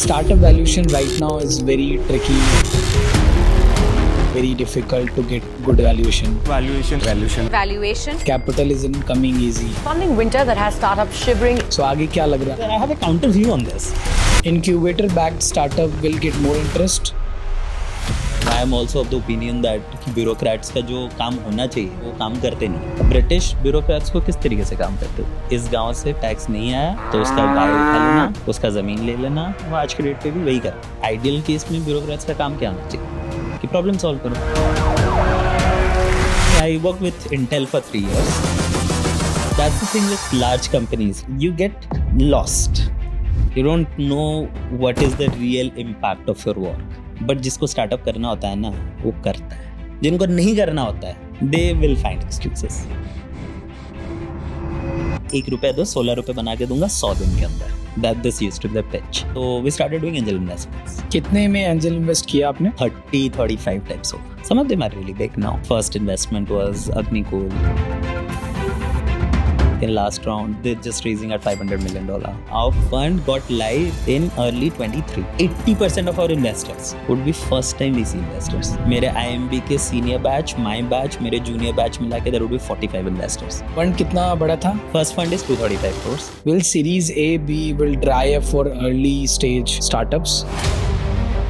Startup valuation right now is very tricky, very difficult to get good valuation. Valuation. Capital isn't coming easy. Funding winter that has startups shivering. So आगे क्या लग रहा I have a counter view on this. है? Incubator backed startup will get more interest. I am also of the opinion that bureaucrats का जो काम होना चाहिए वो काम करते नहीं. ब्रिटिश ब्यूरोक्रेट्स को किस तरीके से काम करते हो? इस गांव से टैक्स नहीं आया तो उसका गाय उठा लेना, उसका जमीन ले लेना, वो आज के डेट पे भी वही कर. आइडियल केस में ब्यूरोक्रेट्स का काम क्या होना चाहिए कि प्रॉब्लम सॉल्व करो. I worked with Intel for 3 years. That's the thing with large companies. You get lost. You don't know what is the real impact of your work. But जिसको startup करना होता है ना वो करता है, जिनको नहीं करना होता है दे विल फाइंड एक्सक्यूजेस. 1 रुपया दो 16 रुपये बना के दूंगा 100 दिन के अंदर. That this used to be the pitch. So we started doing angel investments. कितने में एंजल इन्वेस्ट किया आपने? 30-35 types of. Some of them are really big now. First investment was Agnikul. In last round, they're just raising at $500 million. Our fund got live in early 23. 80% of our investors would be first-time VC investors. मेरे IMB के senior batch, my batch, मेरे junior batch मिला के there would be 45 investors. Fund कितना बड़ा था? First fund is 235 crores. Will Series A, B will dry up for early stage startups?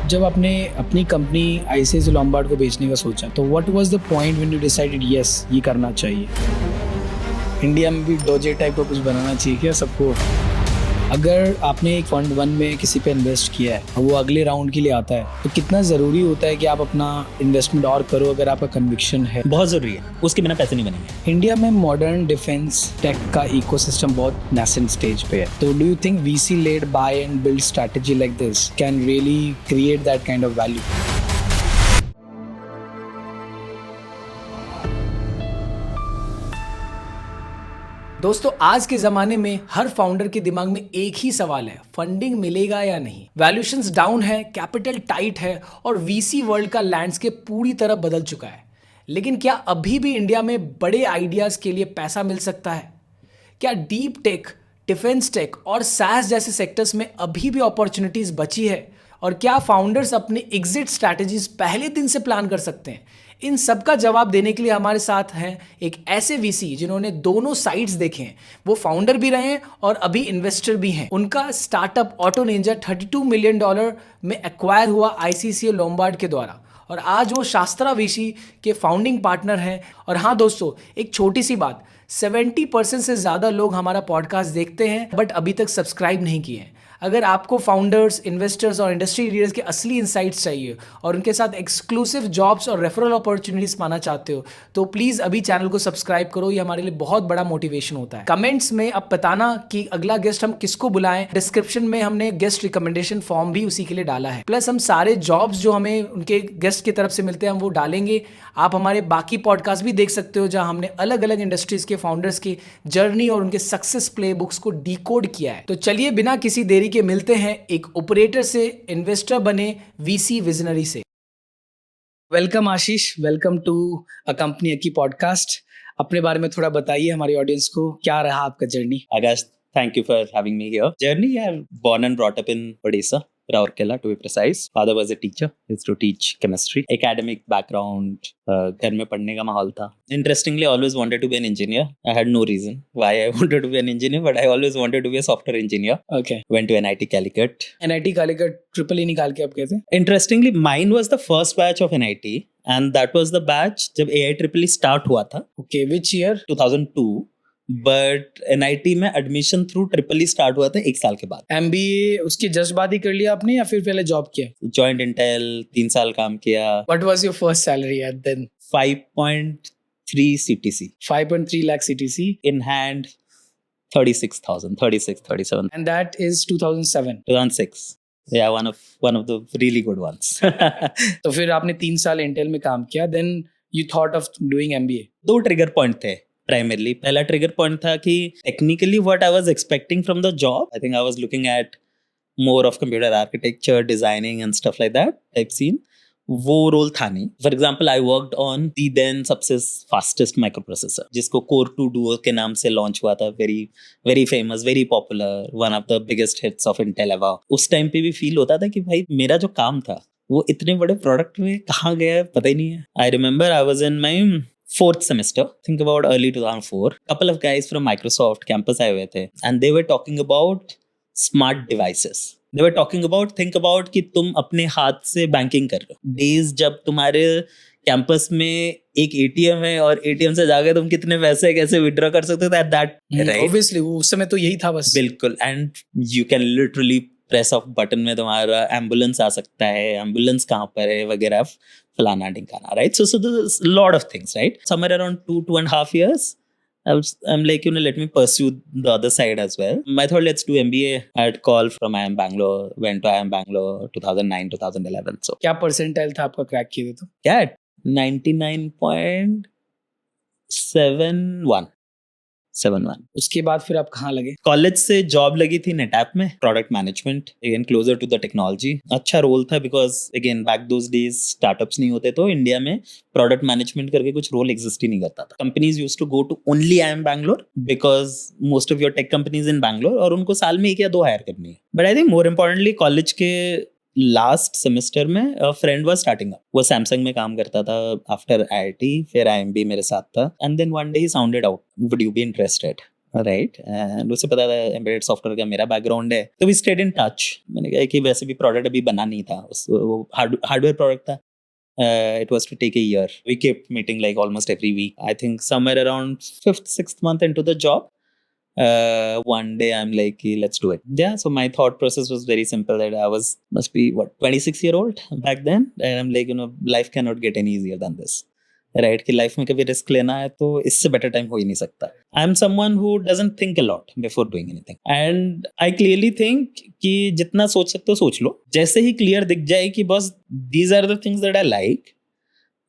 जब आपने अपनी कंपनी ICICI Lombard को बेचने का सोचा तो what was the point when you decided yes ये करना चाहिए? इंडिया में भी डोजे टाइप का कुछ बनाना चाहिए क्या सबको? अगर आपने एक फंड 1 में किसी पे इन्वेस्ट किया है और वो अगले राउंड के लिए आता है तो कितना ज़रूरी होता है कि आप अपना इन्वेस्टमेंट और करो अगर आपका कन्विक्शन है? बहुत ज़रूरी है, उसके बिना पैसे नहीं बनेंगे. इंडिया में मॉडर्न डिफेंस टेक का इकोसिस्टम बहुत nascent स्टेज पे है. तो do you think VC lead buy and build strategy like this can really create that kind of value? दोस्तों आज के ज़माने में हर फाउंडर के दिमाग में एक ही सवाल है, फंडिंग मिलेगा या नहीं. वैल्यूएशंस डाउन है, कैपिटल टाइट है और वीसी वर्ल्ड का लैंडस्केप पूरी तरह बदल चुका है. लेकिन क्या अभी भी इंडिया में बड़े आइडियाज़ के लिए पैसा मिल सकता है? क्या डीप टेक, डिफेंस टेक और SaaS जैसे सेक्टर्स में अभी भी अपॉर्चुनिटीज़ बची है? और क्या फाउंडर्स अपनी एग्जिट स्ट्रैटेजीज पहले दिन से प्लान कर सकते हैं? इन सब का जवाब देने के लिए हमारे साथ हैं एक ऐसे वीसी जिन्होंने दोनों साइड्स देखे हैं. वो फाउंडर भी रहे हैं और अभी इन्वेस्टर भी हैं. उनका स्टार्टअप ऑटो निंजा $32 मिलियन में एक्वायर हुआ ICICI लोम्बार्ड के द्वारा और आज वो शास्त्रा वीसी के फाउंडिंग पार्टनर हैं. और हाँ दोस्तों, एक छोटी सी बात, 70% से ज़्यादा लोग हमारा पॉडकास्ट देखते हैं बट अभी तक सब्सक्राइब नहीं किए हैं. अगर आपको फाउंडर्स, इन्वेस्टर्स और इंडस्ट्री लीडर्स के असली इंसाइट्स चाहिए और उनके साथ एक्सक्लूसिव जॉब्स और रेफरल अपॉर्चुनिटीज पाना चाहते हो तो प्लीज़ अभी चैनल को सब्सक्राइब करो. ये हमारे लिए बहुत बड़ा मोटिवेशन होता है. कमेंट्स में अब बताना कि अगला गेस्ट हम किसको बुलाएं. डिस्क्रिप्शन में हमने गेस्ट रिकमेंडेशन फॉर्म भी उसी के लिए डाला है. प्लस हम सारे जॉब्स जो हमें उनके गेस्ट की तरफ से मिलते हैं हम वो डालेंगे. आप हमारे बाकी पॉडकास्ट भी देख सकते हो जहाँ हमने अलग अलग इंडस्ट्रीज के फाउंडर्स की जर्नी और उनके सक्सेस प्ले बुक्स को डिकोड किया है. तो चलिए बिना किसी देरी के मिलते हैं एक ऑपरेटर से इन्वेस्टर बने वीसी विजनरी से. Welcome Ashish, welcome to a company की पॉडकास्ट. अपने बारे में थोड़ा बताइए हमारी ऑडियंस को, क्या रहा आपका journey? Akash, thank you for having me here. Journey, I'm born and brought up in Odisha, Rourkela to be precise. Father was a teacher, used to teach chemistry. Academic background, घर में पढ़ने का माहौल था. Interestingly, I always wanted to be an engineer. I had no reason why I wanted to be an engineer, but I always wanted to be a software engineer. Okay. Went to NIT Calicut. NIT Calicut triple E निकाल के आप कहते हैं? Interestingly, mine was the first batch of NIT, and that was the batch जब AIEEE start हुआ था. Okay, which year? 2002. But NIT में admission through triple start हुआ था 1 साल के बाद. MBA उसके जस्ट बाद ही कर लिया आपने या फिर पहले जॉब किया? जॉइंट इंटेल 3 साल काम किया. What was your first salary at then? 5.3 CTC. 5.3 lakh CTC. In hand 36,000, 36, 37. And that is 2007. 2006. Yeah, one of the really good ones. तो फिर आपने 3 साल इंटेल में काम किया. Then you thought of doing MBA. 2 trigger point थे primarily. पहला trigger point था कि technically what I was expecting from the job, I think I was looking at more of computer architecture, designing and stuff like that type scene. वो role था नहीं. For example I worked on the then सबसे fastest micro processor जिसको core 2 Duo के नाम से launch हुआ था. Very very famous, very popular, one of the biggest hits of Intel ever. उस टाइम पे भी फील होता था कि भाई मेरा जो काम था वो इतने बड़े प्रोडक्ट में कहाँ गया है पता ही नहीं है. I remember I was in my 4th semester, think about early 2004. Couple of guys from Microsoft campus आए हुए थे and they were talking about smart devices. They were talking about, think about कि तुम अपने हाथ से बैंकिंग कर रहे हो. Days जब तुम्हारे कैंपस में एक एटीएम है और एटीएम से जाके तुम कितने पैसे कैसे विड्रॉ कर सकते थे at that, right? Obviously वो उस समय तो यही था बस. बिल्कुल. And you can literally press off button में तुम्हारा एम्बुलेंस आ सकता है, एम्बुलेंस कहाँ पर है वगैरह, फलाना ढिंकाना, right? So there's a lot of things, right? Somewhere around 2.5 years, I'm like, let me pursue the other side as well. I thought, let's do MBA. I had call from IIM Bangalore, went to IIM Bangalore 2009, 2011. So क्या percentile था आपका crack किए थे तो? क्या 99.71. उसके बाद फिर आप कहाँ लगे? कॉलेज से जॉब लगी थी नेटऐप में, product management, again closer to the technology. अच्छा रोल था because again back those days startups नहीं होते तो इंडिया में प्रोडक्ट मैनेजमेंट करके कुछ रोल एग्जिस्ट ही नहीं करता था. Companies used to go to only IIM Bangalore because most of your tech companies in Bangalore और उनको साल में 1 या 2 हायर करनी है. But I think more importantly college के लास्ट सेमेस्टर में फ्रेंड वाज स्टार्टिंग अप. वो सैमसंग में काम करता था आफ्टर IIT, फिर IMB मेरे साथ था. And then one day he sounded out, would you be interested, right? And उसे पता था एम्बेडेड सॉफ्टवेयर का मेरा बैकग्राउंड है, तो वी स्टेड इन टच. मैंने कहा कि वैसे भी प्रोडक्ट अभी बना नहीं था, वो हार्डवेयर प्रोडक्ट था. It was to take a year. We kept meeting like almost every week. I think somewhere around 5th, 6th month into the job, one day I'm like, let's do it. Yeah, so my thought process was very simple that I must be 26-year-old back then, and I'm like, life cannot get any easier than this. Right? कि life में कभी risk लेना है तो इससे better time हो ही नहीं सकता. I am someone who doesn't think a lot before doing anything, and I clearly think कि जितना सोच सकते हो सोच लो. जैसे ही क्लियर दिख जाए कि बस these are the things that I like,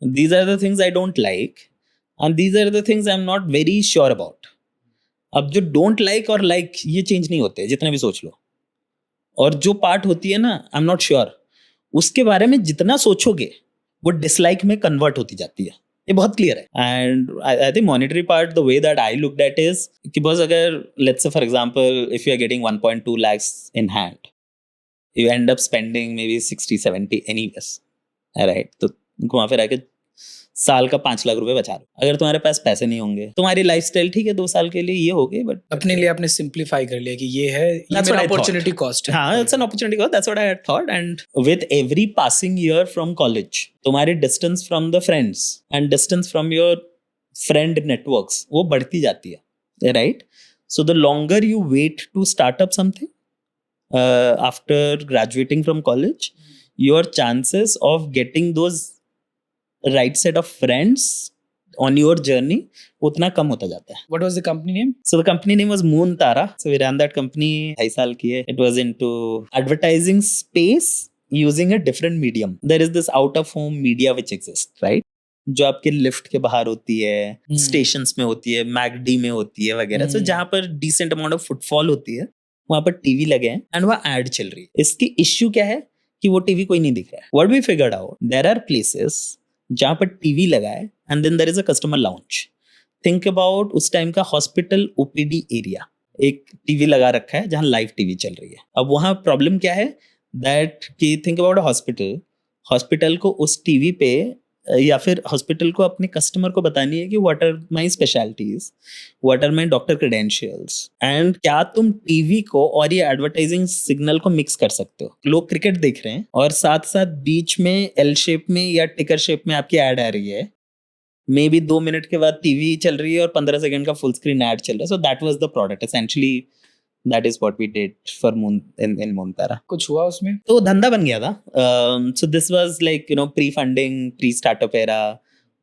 these are the things I don't like, and these are the things I am not very sure about. अब जो डोंट लाइक और लाइक ये चेंज नहीं होते जितने भी सोच लो, और जो पार्ट होती है ना आई एम नॉट श्योर, उसके बारे में जितना सोचोगे वो डिसलाइक में कन्वर्ट होती जाती है. ये बहुत क्लियर है. And I think monetary part, the way that I looked at is कि बस अगर let's say for example if you are getting 1.2 lakhs in hand, you end up spending maybe 60-70 anyways, right? तो घुमा फिरा के साल का 5 लाख रुपए बचा लो. अगर तुम्हारे पास पैसे नहीं होंगे, तुम्हारी लाइफस्टाइल ठीक है 2 साल के लिए ये हो गई, बट अपने लिए आपने सिंप्लीफाई कर लिया कि ये है, ये मेरा अपॉर्चुनिटी कॉस्ट है. हाँ, it's an opportunity cost. That's what I had thought. And with every passing year from college, तुम्हारी distance from the friends and distance from your friend networks वो बढ़ती जाती है, right? So the longer you wait to start up something after graduating from college, your chances of getting those right set of friends on your journey उतना कम होता जाता है. What was the company name? So the company name was Moon Tara. So we ran that company 2.5 साल की है. It was into advertising space using a different medium. There is this out of home media which exists, right? जो आपके lift के बाहर होती है, stations में होती है, मैकडी में होती है वगैरह. So जहाँ पर डिसेंट अमाउंट ऑफ फुटफॉल होती है वहाँ पर टीवी लगे हैं एंड वहाँ एड चल रही है. इसकी इश्यू क्या है कि वो टीवी कोई नहीं दिख रहा है. What we figured out, there are places जहाँ पर टीवी लगा है and then there is a customer lounge. Think about उस टाइम का हॉस्पिटल OPD एरिया, एक टीवी लगा रखा है जहाँ लाइव टीवी चल रही है. अब वहाँ प्रॉब्लम क्या है दैट कि थिंक अबाउट अ हॉस्पिटल को उस टीवी पे या फिर हॉस्पिटल को अपने कस्टमर को बतानी है कि what are my specialities, what are my doctor credentials, and क्या तुम टीवी को और ये एडवर्टाइजिंग सिग्नल को मिक्स कर सकते हो. लोग क्रिकेट देख रहे हैं और साथ साथ बीच में L शेप में या टिकर शेप में आपकी एड आ रही है, मे बी 2 मिनट के बाद टीवी चल रही है और 15 सेकंड का फुल स्क्रीन एड चल रहा है. So that was the product essentially. That is what we did for Moon in Moon Tara. कुछ हुआ उसमें? तो धंधा बन गया था. So this was like pre-funding, pre-startup era.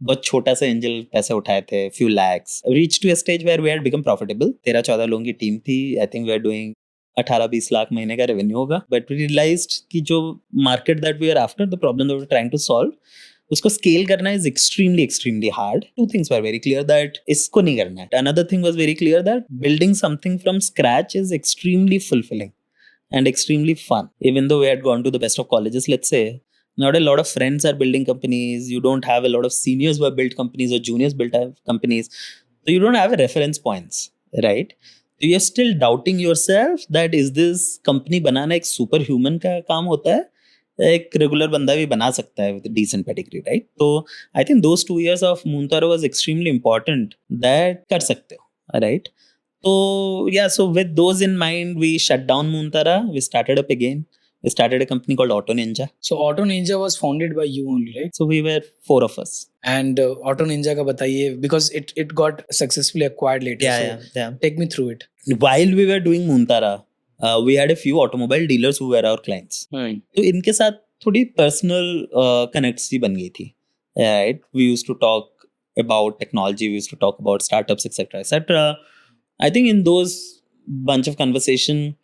बहुत छोटा सा एंजल पैसे उठाए थे, few lakhs. Reached to a stage where we had become profitable. 13-14 लोगों की टीम थी. I think we are doing 18-20 lakh महीने का रेवेन्यू होगा. But we realized कि जो market that we are after, the problem that we were trying to solve, उसको scale करना is extremely hard. 2 things were very clear that इसको नहीं करना है. Another thing was very clear that building something from scratch is extremely fulfilling and extremely fun. Even though we had gone to the best of colleges, let's say, not a lot of friends are building companies. You don't have a lot of seniors who have built companies or juniors built companies. So you don't have a reference points, right? So you're still doubting yourself that is this company बनाना एक super human का काम होता है, एक regular बंदा भी बना सकता है with a decent pedigree, right? So I think those 2 years of Moontara was extremely important that कर सकते हो, right? So yeah, so with those in mind, we shut down Moontara. We started up again. We started a company called Auto Ninja. So Auto Ninja was founded by you only, right? So we were 4 of us. And Auto Ninja का बताइए, because it got successfully acquired later. Yeah. Take me through it. While we were doing Moontara, we had a few automobile dealers who were our clients. तो इनके साथ थोड़ी personal connects सी बन गई थी, right? We used to talk about technology. We used to talk about startups, etc., etc. I think in those bunch of conversation,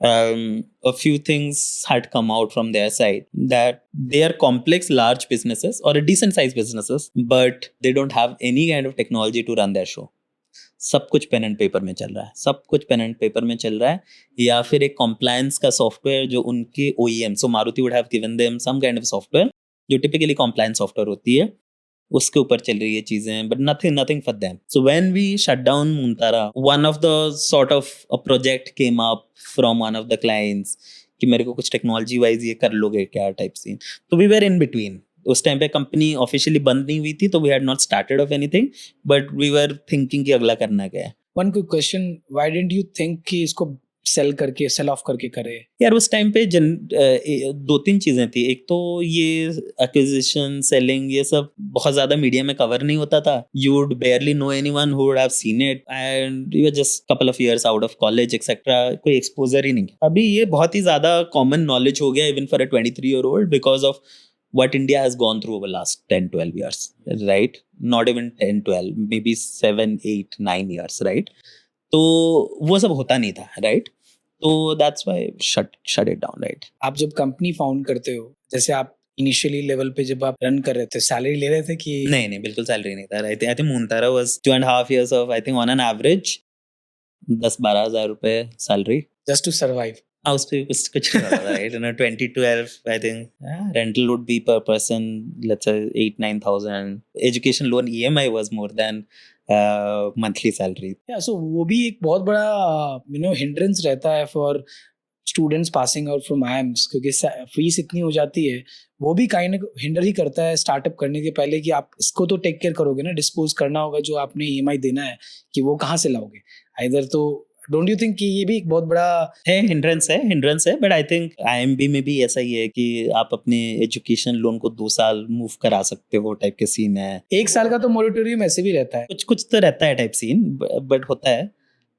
a few things had come out from their side that they are complex, large businesses or a decent sized businesses, but they don't have any kind of technology to run their show. सब कुछ pen and paper में चल रहा है, सब कुछ pen and paper में चल रहा है, या फिर एक compliance का सॉफ्टवेयर जो उनके OEM, so Maruti would have given them some kind of software जो typically compliance software होती है, उसके ऊपर चल रही है चीजें, but nothing for them. So when we shut down Moontara, one of the sort of a project came up from one of the clients कि मेरे को कुछ टेक्नोलॉजी वाइज ये कर लोगे क्या टाइप सीन. तो we were in between. उस टाइम पे कंपनी ऑफिशियली बंद नहीं हुई थी, तो we had not started of anything, but we were thinking कि अगला करना क्या है. One quick question, why didn't you think कि इसको सेल ऑफ करके करे? यार उस टाइम पे 2-3 चीजें थी. एक तो ये एक्विजिशन, सेलिंग, ये सब बहुत ज्यादा मीडिया में कवर नहीं होता था. You would barely know anyone who would have seen it, and you are just couple of years out of college etcetera. कोई एक्सपोजर ही नहीं. अभी ये बहुत ही ज्यादा कॉमन नॉलेज हो गया even for a 23-year-old because of what India has gone through over last 10-12 years, right? Not even 10-12, maybe 7-8-9 years, right? तो वो सब होता नहीं था, right? तो that's why shut it down, right? आप जब कंपनी फाउंड करते हो, जैसे आप इनिशियली लेवल पे जब आप रन कर रहे थे, सैलरी ले रहे थे कि नहीं बिल्कुल सैलरी नहीं था. I think Moontara was 2.5 years of, I think on an average 10-12 हज़ार रुपए सैलरी जस्ट टू सर्वाइव. उस पे कुछ right? 2012 I think rental would be per person, let's say 8-9,000. Education loan EMI was more than monthly salary. Yeah, so वो भी एक बहुत बड़ा hindrance रहता है for students passing out from IIMs, क्योंकि फीस इतनी हो जाती है. वो भी काइंड हिंडर ही करता है स्टार्टअप करने के पहले कि आप इसको तो टेक केयर करोगे ना, डिस्पोज करना होगा जो आपने EMI देना है, कि वो कहाँ से लाओगे. इधर तो डोंट यू थिंक कि ये भी एक बहुत बड़ा हिंड्रेंस है. बट आई थिंक IMB में भी ऐसा ही है कि आप अपने एजुकेशन लोन को 2 साल मूव करा सकते हो टाइप के सीन है. 1 साल का तो मोरेटोरियम ऐसे भी रहता है, कुछ तो रहता है टाइप सीन, बट होता है.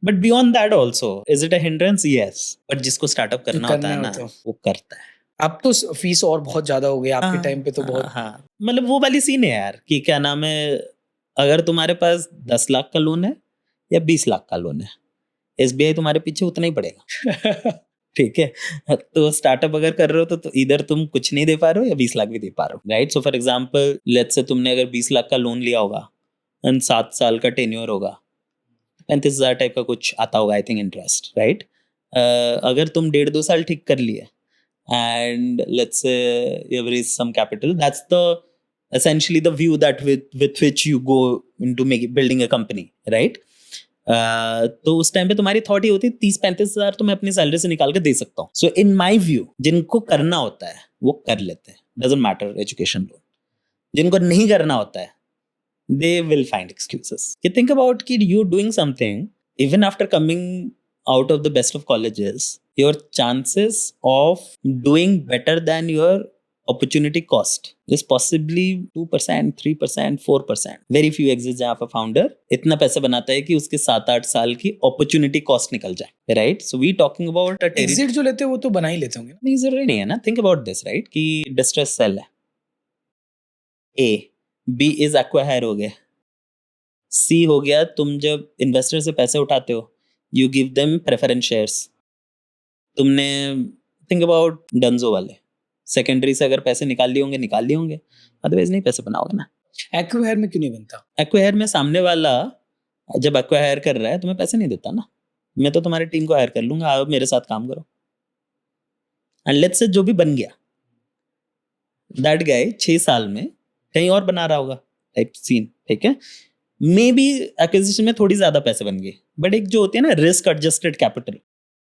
But beyond that also is it a hindrance? Yes. But जिसको स्टार्टअप करना होता है ना, वो करता है. अब तो फीस और बहुत ज्यादा हो गई आपके टाइम पे तो बहुत. हाँ, मतलब वो वाली सीन है यार कि क्या नाम है, अगर तुम्हारे पास 10 लाख का लोन है या 20 लाख का लोन है, SBI तुम्हारे पीछे उतना ही पड़ेगा. ठीक है. तो स्टार्टअप अगर कर रहे हो तो इधर तुम कुछ नहीं दे पा रहे हो या 20 लाख भी दे पा रहे हो, right? So for example let's say तुमने अगर 20 लाख का लोन लिया होगा एंड 7 साल का टेन्योर होगा, 35,000 टाइप का कुछ आता होगा आई थिंक इंटरेस्ट, राइट? अगर तुम 1.5-2 साल ठीक कर लिए and let's say you have raised some capital, that's the essentially the view that with which you go into building a company, right? तो उस टाइम पे तुम्हारी थॉट ही होती है 30-35 हज़ार तो मैं अपनी सैलरी से निकाल के दे सकता हूँ. सो इन माई व्यू जिनको करना होता है वो कर लेते हैं, डजंट मैटर एजुकेशन लोन. जिनको नहीं करना होता है दे विल फाइंड एक्सक्यूजेस. कि थिंक अबाउट कि you doing something even after coming out of the best of colleges, your chances of doing better than your opportunity cost is possibly 2%, 3%, 4%. Very few exits जहाँ पर founder इतना पैसा बनाता है कि उसके 7-8 साल की opportunity cost निकल जाए, right? So we talking about a exit जो लेते हैं वो तो बना ही लेते होंगे. नहीं जरूरी नहीं है ना. Think about this, right? कि distress sell है, A, B is acquire हो गया, C हो गया तुम जब इन्वेस्टर से पैसे उठाते हो you give them preference shares. तुमने think about डंजो वाले सेकेंडरी से अगर पैसे निकाल लिए होंगे, अदरवाइज नहीं पैसे बनाओगे ना. एक्वायर में क्यों नहीं बनता? एक्वायर में सामने वाला जब एक्वायर कर रहा है तुम्हें पैसे नहीं देता ना. मैं तो तुम्हारी टीम को हायर कर लूंगा, आप मेरे साथ काम करो, एंड लेट्स से जो भी बन गया दैट गाय 6 साल में कहीं और बना रहा होगा टाइप सीन, ठीक है। मे बी एक्विजिशन में थोड़ी ज्यादा पैसे बन गए, बट एक जो होती है ना रिस्क एडजस्टेड कैपिटल,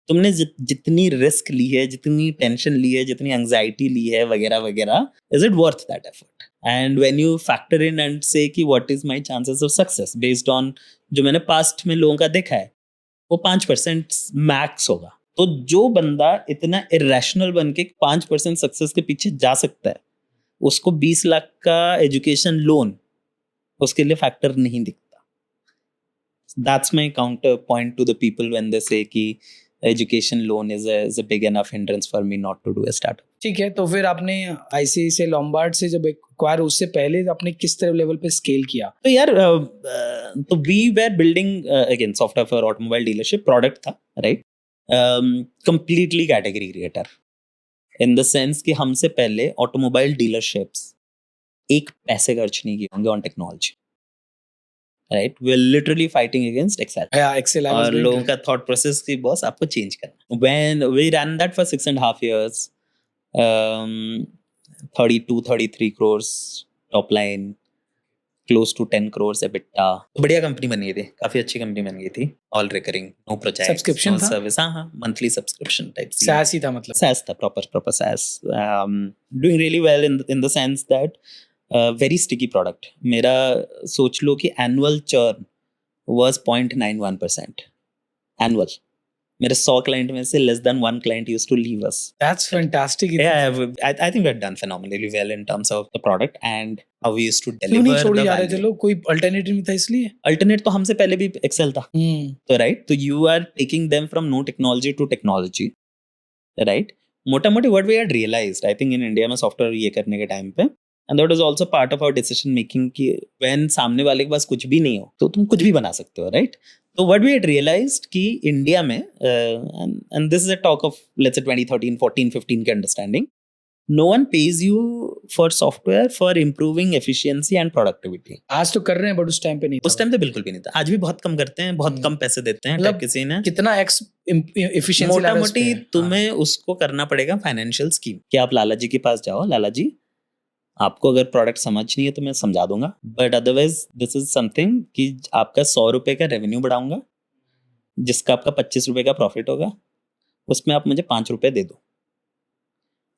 तुमने जितनी रिस्क ली है, जितनी टेंशन ली है, जितनी एंजाइटी ली है वगैरह वगैरह, is it worth that effort? And when you factor in and से कि what is my chances of success based on जो मैंने पास्ट में लोगों का देखा है, वो 5% मैक्स होगा। तो जो बंदा इतना इरेशनल बन के 5% सक्सेस के पीछे जा सकता है, उसको 20 लाख का एजुकेशन लोन उसके लिए फैक्टर नहीं दिखता। That's my counter point two the people when they से कि education loan is a big enough hindrance for me not to do a startup. ठीक है, तो फिर आपने ICICI Lombard से जब एक्वायर, उससे पहले आपने किस तरह लेवल पे स्केल किया? तो यार तो we were building again software for automobile dealership, product था right, completely category creator in the sense कि हमसे पहले ऑटोमोबाइल डीलरशिप्स एक पैसे खर्च नहीं किए होंगे on technology, right. We are literally fighting against Excel. Excel I was और going लोगों to- का थॉट प्रोसेस की बॉस आपको चेंज करना। When we run that for 6.5 years, 32-33 crores top line, close to 10 crores EBITDA, बढ़िया company बन गई थी, काफी अच्छी कंपनी बन गई थी, all recurring, no project, Subscription था? सर्विस, हाँ मंथली सब्सक्रिप्शन टाइप SaaS ही था मतलब? SaaS था, proper SaaS, doing really well in the sense that very sticky product। मेरा सोच लो कि annual churn was 0.91% annual। मेरे 100 क्लाइंट में से less than 1 client used to leave us। That's fantastic. Yeah, I think we've done phenomenally well in terms of the product and how we used to क्यों deliver नहीं छोड़ी the जा रहे थे value। लोग? कोई अल्टरनेटिव नहीं था इसलिए? Alternate तो हमसे पहले भी Excel था, तो राइट, तो you are taking them from no technology to technology, right. मोटा मोटी what we had realized I think in India में सॉफ्टवेयर ये करने के टाइम पे, and that was also part of our decision making कि व्हेन सामने वाले के पास कुछ भी नहीं हो तो तुम कुछ भी बना सकते हो, राइट। तो व्हाट वी हैड रियलाइज्ड कि इंडिया में and this is a talk of let's say 2013 14 15 के understanding, no one pays you for software for improving efficiency and productivity। आज तो कर रहे हैं बट उस टाइम पे नहीं था। उस टाइम पे बिल्कुल भी नहीं था, आज भी बहुत कम करते हैं, बहुत कम पैसे देते हैं मतलब टाइप किसी ने। कितना एक्स एफिशिएंसी मोटा मोटी तुम्हें उसको करना पड़ेगा फाइनेंशियल स्कीम कि आप लाला जी के पास जाओ, लाला जी आपको अगर प्रोडक्ट समझ नहीं है तो मैं समझा दूंगा, but otherwise this is something कि आपका 100 रुपए का रेवेन्यू बढ़ाऊंगा, जिसका आपका 25 रुपए का प्रॉफिट होगा, उसमें आप मुझे 5 रुपए दे दो।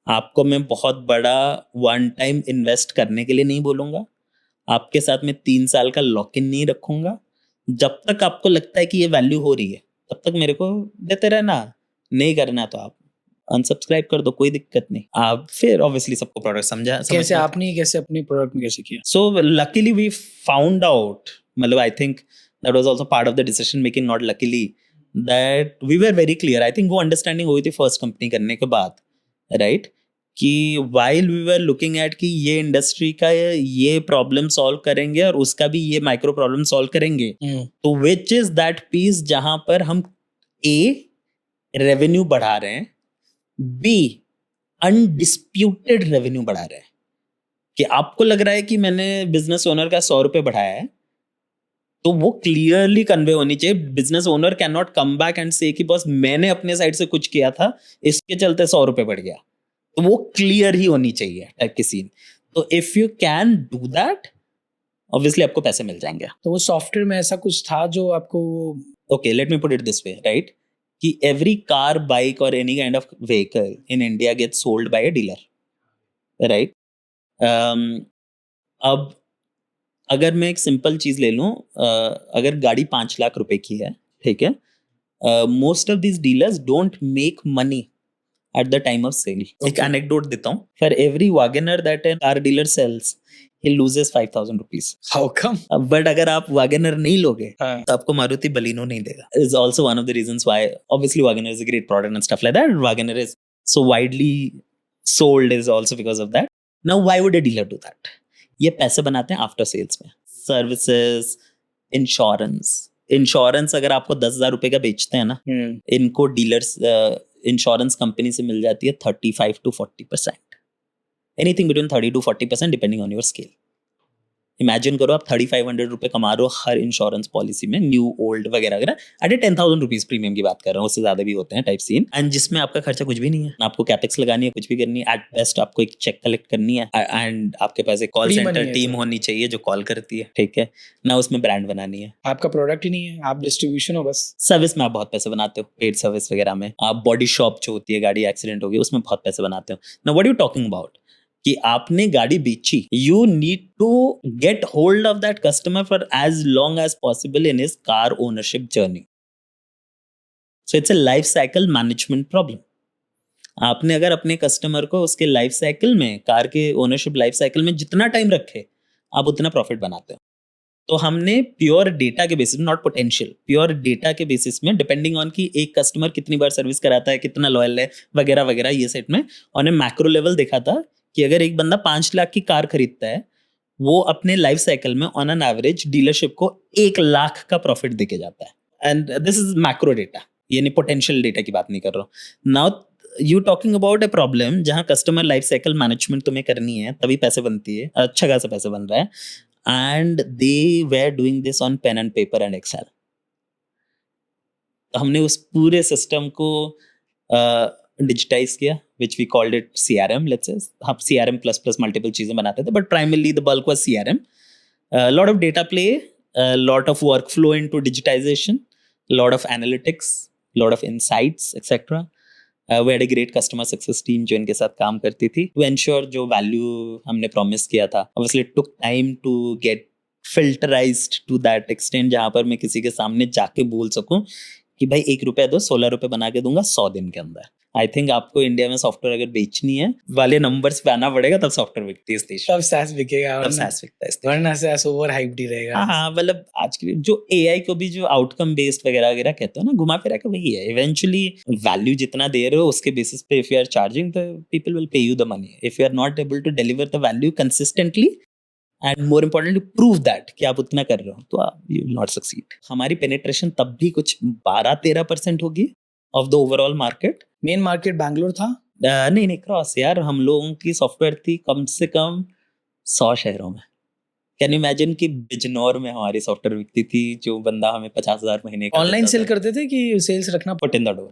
आपको मैं बहुत बड़ा वन टाइम इन्वेस्ट करने के लिए नहीं बोलूंगा, आपके साथ में 3 साल का लॉक इन नहीं रखूंगा, जब तक आपको लगता है कि ये वैल्यू हो रही है तब तक मेरे को देते रहना, नहीं करना तो आप अनसब्सक्राइब कर दो, कोई दिक्कत नहीं। आप फिर ऑब्वियसली सबको प्रोडक्ट कैसे आपने कैसे अपने प्रोडक्ट में कैसे किया? So luckily we found out, मतलब I think that was also part of the decision making, not luckily, that we were very clear. I think वो अंडरस्टैंडिंग हुई थी फर्स्ट कंपनी करने के बाद, राइट, कि while we were looking at कि ये इंडस्ट्री का ये प्रॉब्लम सॉल्व करेंगे और उसका भी ये माइक्रो प्रॉब्लम सॉल्व करेंगे, तो विच इज दैट पीस जहां पर हम ए रेवेन्यू बढ़ा रहे हैं, बी अनडिस्प्यूटेड रेवेन्यू बढ़ा रहे हैं। कि आपको लग रहा है कि मैंने बिजनेस ओनर का 100 रुपए बढ़ाया है, तो वो क्लियरली कन्वे होनी चाहिए। Business owner can not come back and से कि बस मैंने अपने साइड से कुछ किया था, इसके चलते 100 रुपए बढ़ गया, तो वो क्लियर ही होनी चाहिए टाइप की सीन। तो if you can do that, obviously आपको पैसे मिल जाएंगे। तो वो सॉफ्टवेयर में ऐसा कुछ था जो आपको okay, let me put it this way, right, कि एवरी कार, बाइक और any kind of vehicle in India gets sold by a dealer, right. अब अगर मैं एक सिंपल चीज ले लूं, अगर गाड़ी 5 लाख रुपए की है, ठीक है, most of this dealers don't make money at the time of sale। एक anecdote देता हूँ, for every Wagoner that a car dealer sells, he loses 5,000 rupees। how come? But अगर आप Wagoner नहीं लोगे हाँ। तो आपको मारुति बलिनो नहीं देगा। Is also one of the reasons why obviously Wagoner is a great product and stuff like that। Wagoner is so widely sold is also because of that। Now why would a dealer do that? ये पैसे बनाते हैं after sales में, services, insurance अगर आपको 10,000 रुपए का बेचते हैं ना, इनको डीलर्स इंश्योरेंस कंपनी से मिल जाती है 35 to 40%, anything between 30 to 40% depending on your scale. Imagine करो आप 3500 रुपए कमा रहे हो हर इंश्योरेंस पॉलिसी में, न्यू ओल्ड वगैरह वगैरह, एट 10,000 रुपीज प्रीमियम की बात कर रहा हूँ, उससे ज्यादा भी होते हैं टाइप सीन, एंड जिसमें आपका खर्चा कुछ भी नहीं है, ना आपको कैपेक्स लगानी है, कुछ भी करनी है, एट बेस्ट आपको एक चेक कलेक्ट करनी है, एंड आपके पास एक कॉल Free money सेंटर है टीम सर। होनी चाहिए जो कॉल करती है, ठीक है ना, उसमें ब्रांड बनानी है, आपका प्रोडक्ट ही नहीं है, आप डिस्ट्रीब्यूशन हो बस। सर्विस में आप बहुत पैसे बनाते हो, पेड सर्विस वगैरह में, आप बॉडी शॉप जो होती है, गाड़ी एक्सीडेंट हो गई उसमें बहुत पैसे बनाते हो। ना व्हाट यू टॉकिंग अबाउट कि आपने गाड़ी बेची, you need to get hold of that customer for as long as possible in his car ownership journey. So it's a life cycle management problem. आपने अगर अपने कस्टमर को उसके लाइफ साइकिल में, कार के ओनरशिप लाइफ साइकिल में जितना time रखे, आप उतना प्रॉफिट बनाते हो। तो हमने प्योर डेटा के बेसिस में, नॉट पोटेंशियल, प्योर डेटा के बेसिस में, डिपेंडिंग ऑन कि एक कस्टमर कितनी बार सर्विस कराता है, कितना लॉयल है वगैरह वगैरह, ये सेट में ऑन ए मैक्रो लेवल देखा था कि अगर एक बंदा 5 लाख की कार खरीदता है, वो अपने लाइफ साइकिल में ऑन एन एवरेज डीलरशिप को 1 लाख का प्रॉफिट देके जाता है। And this is macro data, ये नहीं पोटेंशियल डेटा की बात नहीं कर रहा हूँ। Now you talking about a problem जहाँ कस्टमर लाइफ साइकिल मैनेजमेंट तुम्हें करनी है, तभी पैसे बनती है, अच्छा खासा पैसे बन रहा है, and they were doing this on pen and paper and Excel. तो हमने उस पूरे सिस्टम को डिजिटाइज किया, which we called it CRM, let's say. हम CRM प्लस प्लस मल्टीपल चीजें बनाते थे, but primarily the bulk was CRM। Lot of data play, lot of workflow into digitization, lot of analytics, lot of insights etcetera. We had a great customer success team जो इनके साथ काम करती थी to ensure जो value हमने promise किया था। Obviously it took time to get filterised to that extent जहां पर मैं किसी के सामने जाके बोल सकूं कि भाई 1 रुपया दो, 16 रुपए बना के दूंगा 100 दिन के अंदर। आई थिंक आपको इंडिया में सॉफ्टवेयर अगर बेचनी है वाले नंबर्स पे आना पड़ेगा, तब सॉफ्टवेयर बिकती है इस देश में, तब SaaS बिकेगा, तब SaaS बिकता है इस देश में। वरना SaaS ओवर हाइप्ड ही रहेगा। हाँ, मतलब आज के जो AI को भी जो आउटकम बेस्ड वगैरह वगैरह कहते हो ना, घुमा फिरा के वही है। इवेंचुअली वैल्यू जितना दे रहे हो उसके बेसिस पे, if you are charging, the people will pay you the money. If you are not able to deliver the value consistently and more importantly prove that कि आप उतना कर रहे हो, तो आप यू विल नॉट सक्सीड। हमारी पेनिट्रेशन तब भी कुछ 12-13% होगी of the overall market. Main market Bangalore था? नहीं क्रॉस यार, हम लोगों की सॉफ्टवेयर थी कम से कम 100 शहरों में। कैन यू इमेजिन कि बिजनौर में हमारी सॉफ्टवेयर बिकती थी, जो बंदा हमें 50,000 महीने का ऑनलाइन देता सेल था। करते थे कि सेल्स रखना? पुट इन द डोर,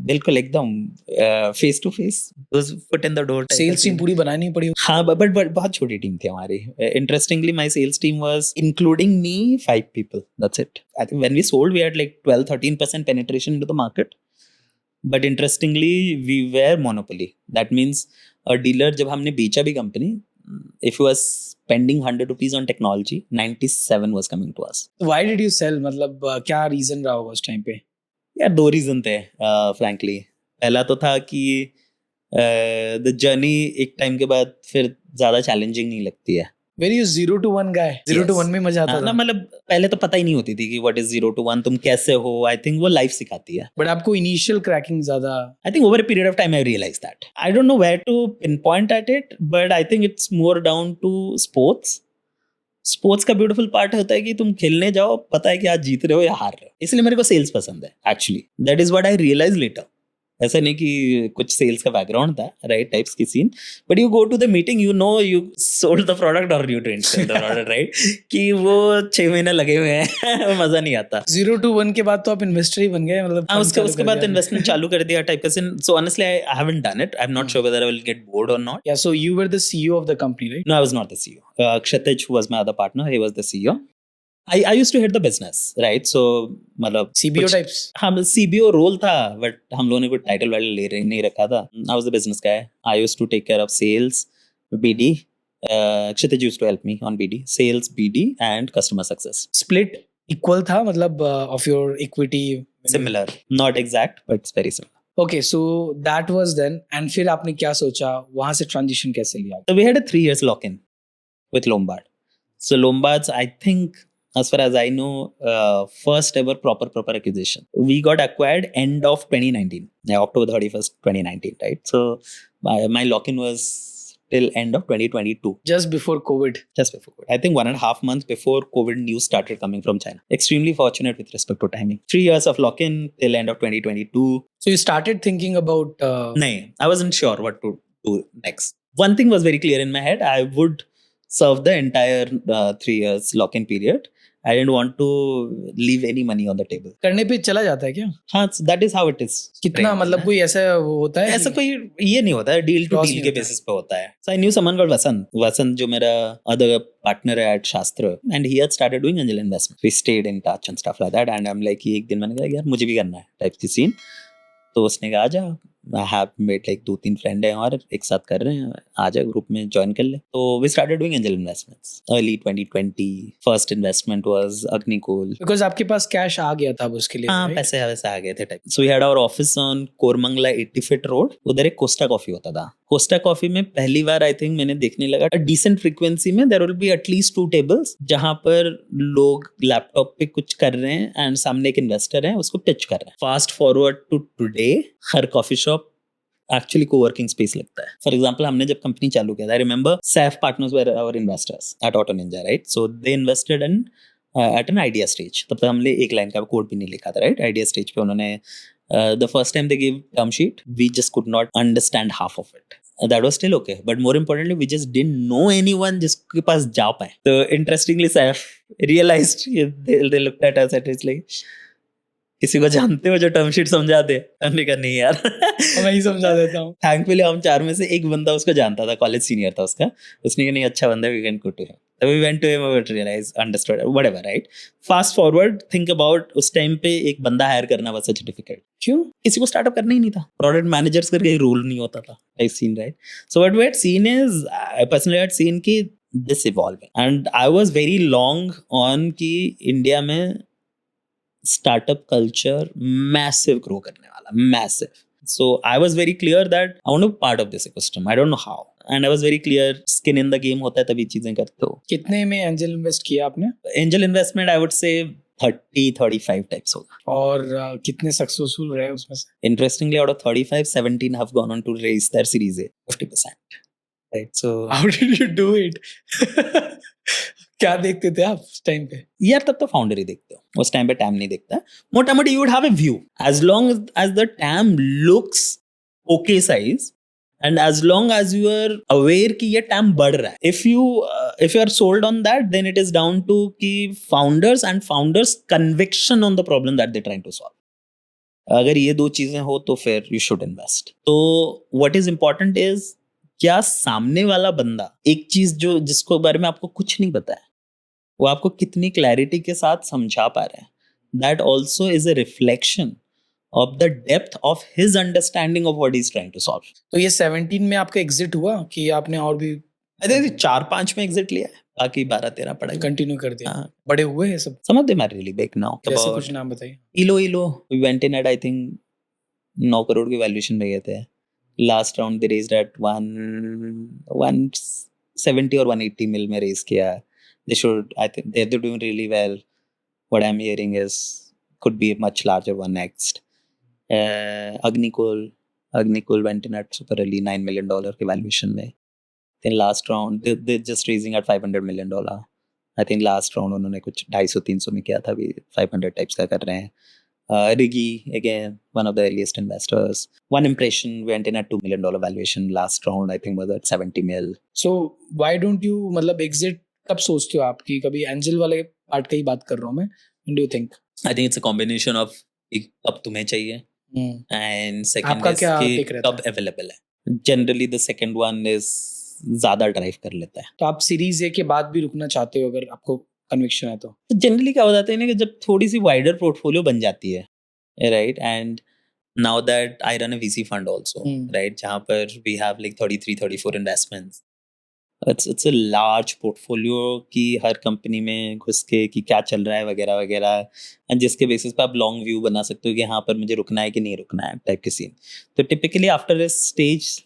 बिल्कुल एकदम face to face, put in the door. Sales team पूरी बनानी पड़ी? हाँ, बट बहुत छोटी टीम थी हमारी। Interestingly my sales team was including me 5 people, that's it. I think when we sold we had like 12-13% penetration into the market, but interestingly we were monopoly. That means a dealer, जब हमने बेचा भी company, if you was spending 100 rupees on technology, 97 was coming to us. Why did you sell? मतलब क्या reason रहा होगा उस time पे? यार 2 रीजन थे फ्रैंकली। पहला तो था कि द जर्नी एक टाइम के बाद फिर ज्यादा चैलेंजिंग नहीं लगती है। Were you 0 to 1 guy? 0 to Yes. 1 में मजा आता हाँ, ना था? मतलब पहले तो पता ही नहीं होती थी कि व्हाट इज 0 to 1, तुम कैसे हो। आई थिंक वो लाइफ सिखाती है। बट आपको इनिशियल क्रैकिंग ज्यादा? I think over a period of time I realized that. I don't know where to pinpoint at it, but I think it's more down to sports. Sports का beautiful part होता है कि तुम खेलने जाओ, पता है कि आज जीत रहे हो या हार रहे हो। इसलिए मेरे को सेल्स पसंद है actually. That is what I realise later. ऐसा नहीं कि कुछ सेल्स का बैकग्राउंड था, राइट टाइप्स की scene, but you go to the meeting, you know you sold the product और you didn't sell the product, right? कि वो 6 महीने लगे हुए हैं मजा नहीं आता। 0 to 1 के बाद तो आप इन्वेस्टर ही बन गए, मतलब हाँ, fund उसके चालू उसके कर बाद दिया। इन्वेस्टमेंट चालू कर दिया टाइप का scene. So honestly I haven't done it. I am not sure whether I will get board or not. Yeah, so you were the CEO of the company, right? No, I was not the CEO. Kshitij, who was my other partner, he was the CEO. I used to head the business, right? So मतलब CBO कुछ- types? हाँ, CBO role था, but हम लोगों ने कोई title vital नहीं रखा था। I was the business guy. I used to take care of sales, BD. Kshitij used to help me on BD, sales, BD, and customer success. Split equal था मतलब of your equity? Similar, not exact, but it's very similar. Okay, so that was then, and फिर आपने क्या सोचा, वहां से transition कैसे लिया? So we had a 3 years lock-in with Lombard. So Lombard's, I think, as far as I know, first ever proper acquisition. We got acquired end of 2019, yeah, October 31st, 2019, right? So my lock-in was till end of 2022. Just before COVID? Just before COVID. I think 1.5 months before COVID news started coming from China. Extremely fortunate with respect to timing. 3 years of lock-in till end of 2022. So you started thinking about No, I wasn't sure what to do next. One thing was very clear in my head. I would serve the entire 3 years lock-in period. I didn't want to leave any money on the table. करने पे चला जाता है क्या? हाँ, that is how it is. कितना मतलब कोई ऐसा वो होता है? ऐसा कोई ये नहीं होता है, डील टू Loss डील नहीं के होता है। बेसिस पे होता है. So I knew someone called Vasant जो मेरा other partner है at Shastra, and he had started doing angel investment. We stayed in touch and stuff like that, and I'm like एक दिन मैंने कहा यार मुझे भी करना है टाइप की सीन. तो उसने कहा आजा, I have made like 2-3 friend हैं और एक साथ कर रहे हैं, आजा ग्रुप में ज्वाइन कर ले. तो we started doing angel investments early 2020. First investment was Agnikul. Because आपके पास कैश आ गया था अब उसके लिए, हाँ, right? पैसे वैसे आ गए थे type. So we had our office on Koramangala 80 feet road. उधर एक कोस्टा कॉफी होता था. कोस्टा कॉफी में पहली बार आई थिंक मैंने देखने लगा डिसेंट फ्रीक्वेंसी में there will be at least 2 tables जहां पर लोग लैपटॉप पे कुछ कर रहे हैं एंड सामने एक इन्वेस्टर है उसको पिच कर रहे हैं. फास्ट फॉरवर्ड टू टुडे हर coffee shop actually coworking space लगता है. फॉर एग्जांपल हमने जब कंपनी चालू किया था, I remember SAIF partners were our investors at Auto Ninja, right? So they invested in at an idea stage. तब तक हमने एक लाइन का कोड भी नहीं लिखा था, राइट? आइडिया स्टेज पे उन्होंने the first time they give term sheet, we just could not understand half of it. That was still okay, but more importantly, we just didn't know anyone जिसके पास जा पाए. So interestingly, Saif realized they looked at us and it's like, किसी को जानते हो जो term sheet समझा दे? हमने कहा नहीं यार. मैं ही समझा देता हूँ. थैंकफुली हम 4 में से एक बंदा उसको जानता था, कॉलेज सीनियर था उसका. उसने कहा नहीं अच्छा बंदा, we can go to him. So we went to him and realized, understood, whatever, right? Fast forward, think about उस टाइम पे एक बंदा हायर करना was such difficult. क्यों? किसी को स्टार्टअप करना ही नहीं था. प्रोडक्ट मैनेजर्स करके रोल नहीं होता था. I've seen, right? So what we had seen is, I personally had seen कि this evolving, and I was very long on कि इंडिया में startup culture massive grow करने वाला, massive. So I was very clear that I want to be part of this ecosystem. I don't know how. And I was very clear, skin in the game होता है तभी चीजें करते हो. कितने में एंजल इन्वेस्ट किया आपने? Angel investment I would say 30-35 types होगा. और कितने सक्सेसफुल रहे उसमें से? Interestingly, out of 35, 17 have gone on to raise their Series A, 50%. Right, so How did you do it? क्या देखते थे आप उस टाइम पे? यार तब तो फाउंडर ही देखते हो, उस टाइम पे टैम नहीं देखता. मोटा मोटी you would have a view as long as the TAM looks okay size and as long as you are aware कि ये टैम बढ़ रहा है. If you are sold on that then it is down to कि founders conviction on the problem that they trying to solve. अगर ये 2 चीजें हो तो फिर यू शुड इन्वेस्ट. तो व्हाट इज इंपॉर्टेंट इज क्या सामने वाला बंदा एक चीज जो जिसको बारे में आपको कुछ नहीं पता है वो आपको कितनी क्लैरिटी के साथ समझा पा रहे हैं. That also is a reflection of the depth of his understanding of what he is trying to solve. तो ये 17 में आपका एग्जिट हुआ कि आपने और भी आई थिंक 4-5 में एग्जिट लिया है, बाकी 12-13 पड़ा. कंटिन्यू कर दिया? हाँ. बड़े हुए हैं सब? Some of them are really big now. जैसे कुछ नाम बताइए. इलो we went in at I think 9 crore की वैल्यूएशन में गए थे. Last round they raised at 170 और 180 मिल में रेज किया. They should, I think they're doing really well. What I'm hearing is could be a much larger one next. Agnikul went in at super early $9 million के valuation में. Then last round they're just raising at $500 million. I think last round उन्होंने कुछ 250-300 में किया था, अभी 500 types का कर रहे हैं. Rigi, again, one of the earliest investors. One Impression went in at $2 million valuation. Last round, I think, was at 70 mil. So why don't you मतलब exit कब सोचते हो आप? कि कभी एंजल वाले पार्ट का ही बात कर रहा हूँ मैं. When do you think? I think it's a combination of कब तुम्हें चाहिए and second आपका is क्या कि take रहता कब available है. Generally, the second one is ज़्यादा ड्राइव कर लेता है. तो आप सीरीज ए के बाद भी रुकना चाहते हो अगर आपको कन्विक्शन है तो? जनरली क्या हो जाता है ना कि जब थोड़ी सी वाइडर पोर्टफोलियो बन जाती है, right? And now that I run a VC fund also, right, जहाँ पर we have like 33-34 investments. It's a large portfolio कि हर कंपनी में घुस के कि क्या चल रहा है वगैरह वगैरह, एंड जिसके बेसिस पे आप लॉन्ग व्यू बना सकते हो कि यहाँ पर मुझे रुकना है कि नहीं रुकना है टाइप के सीन. तो typically after this stage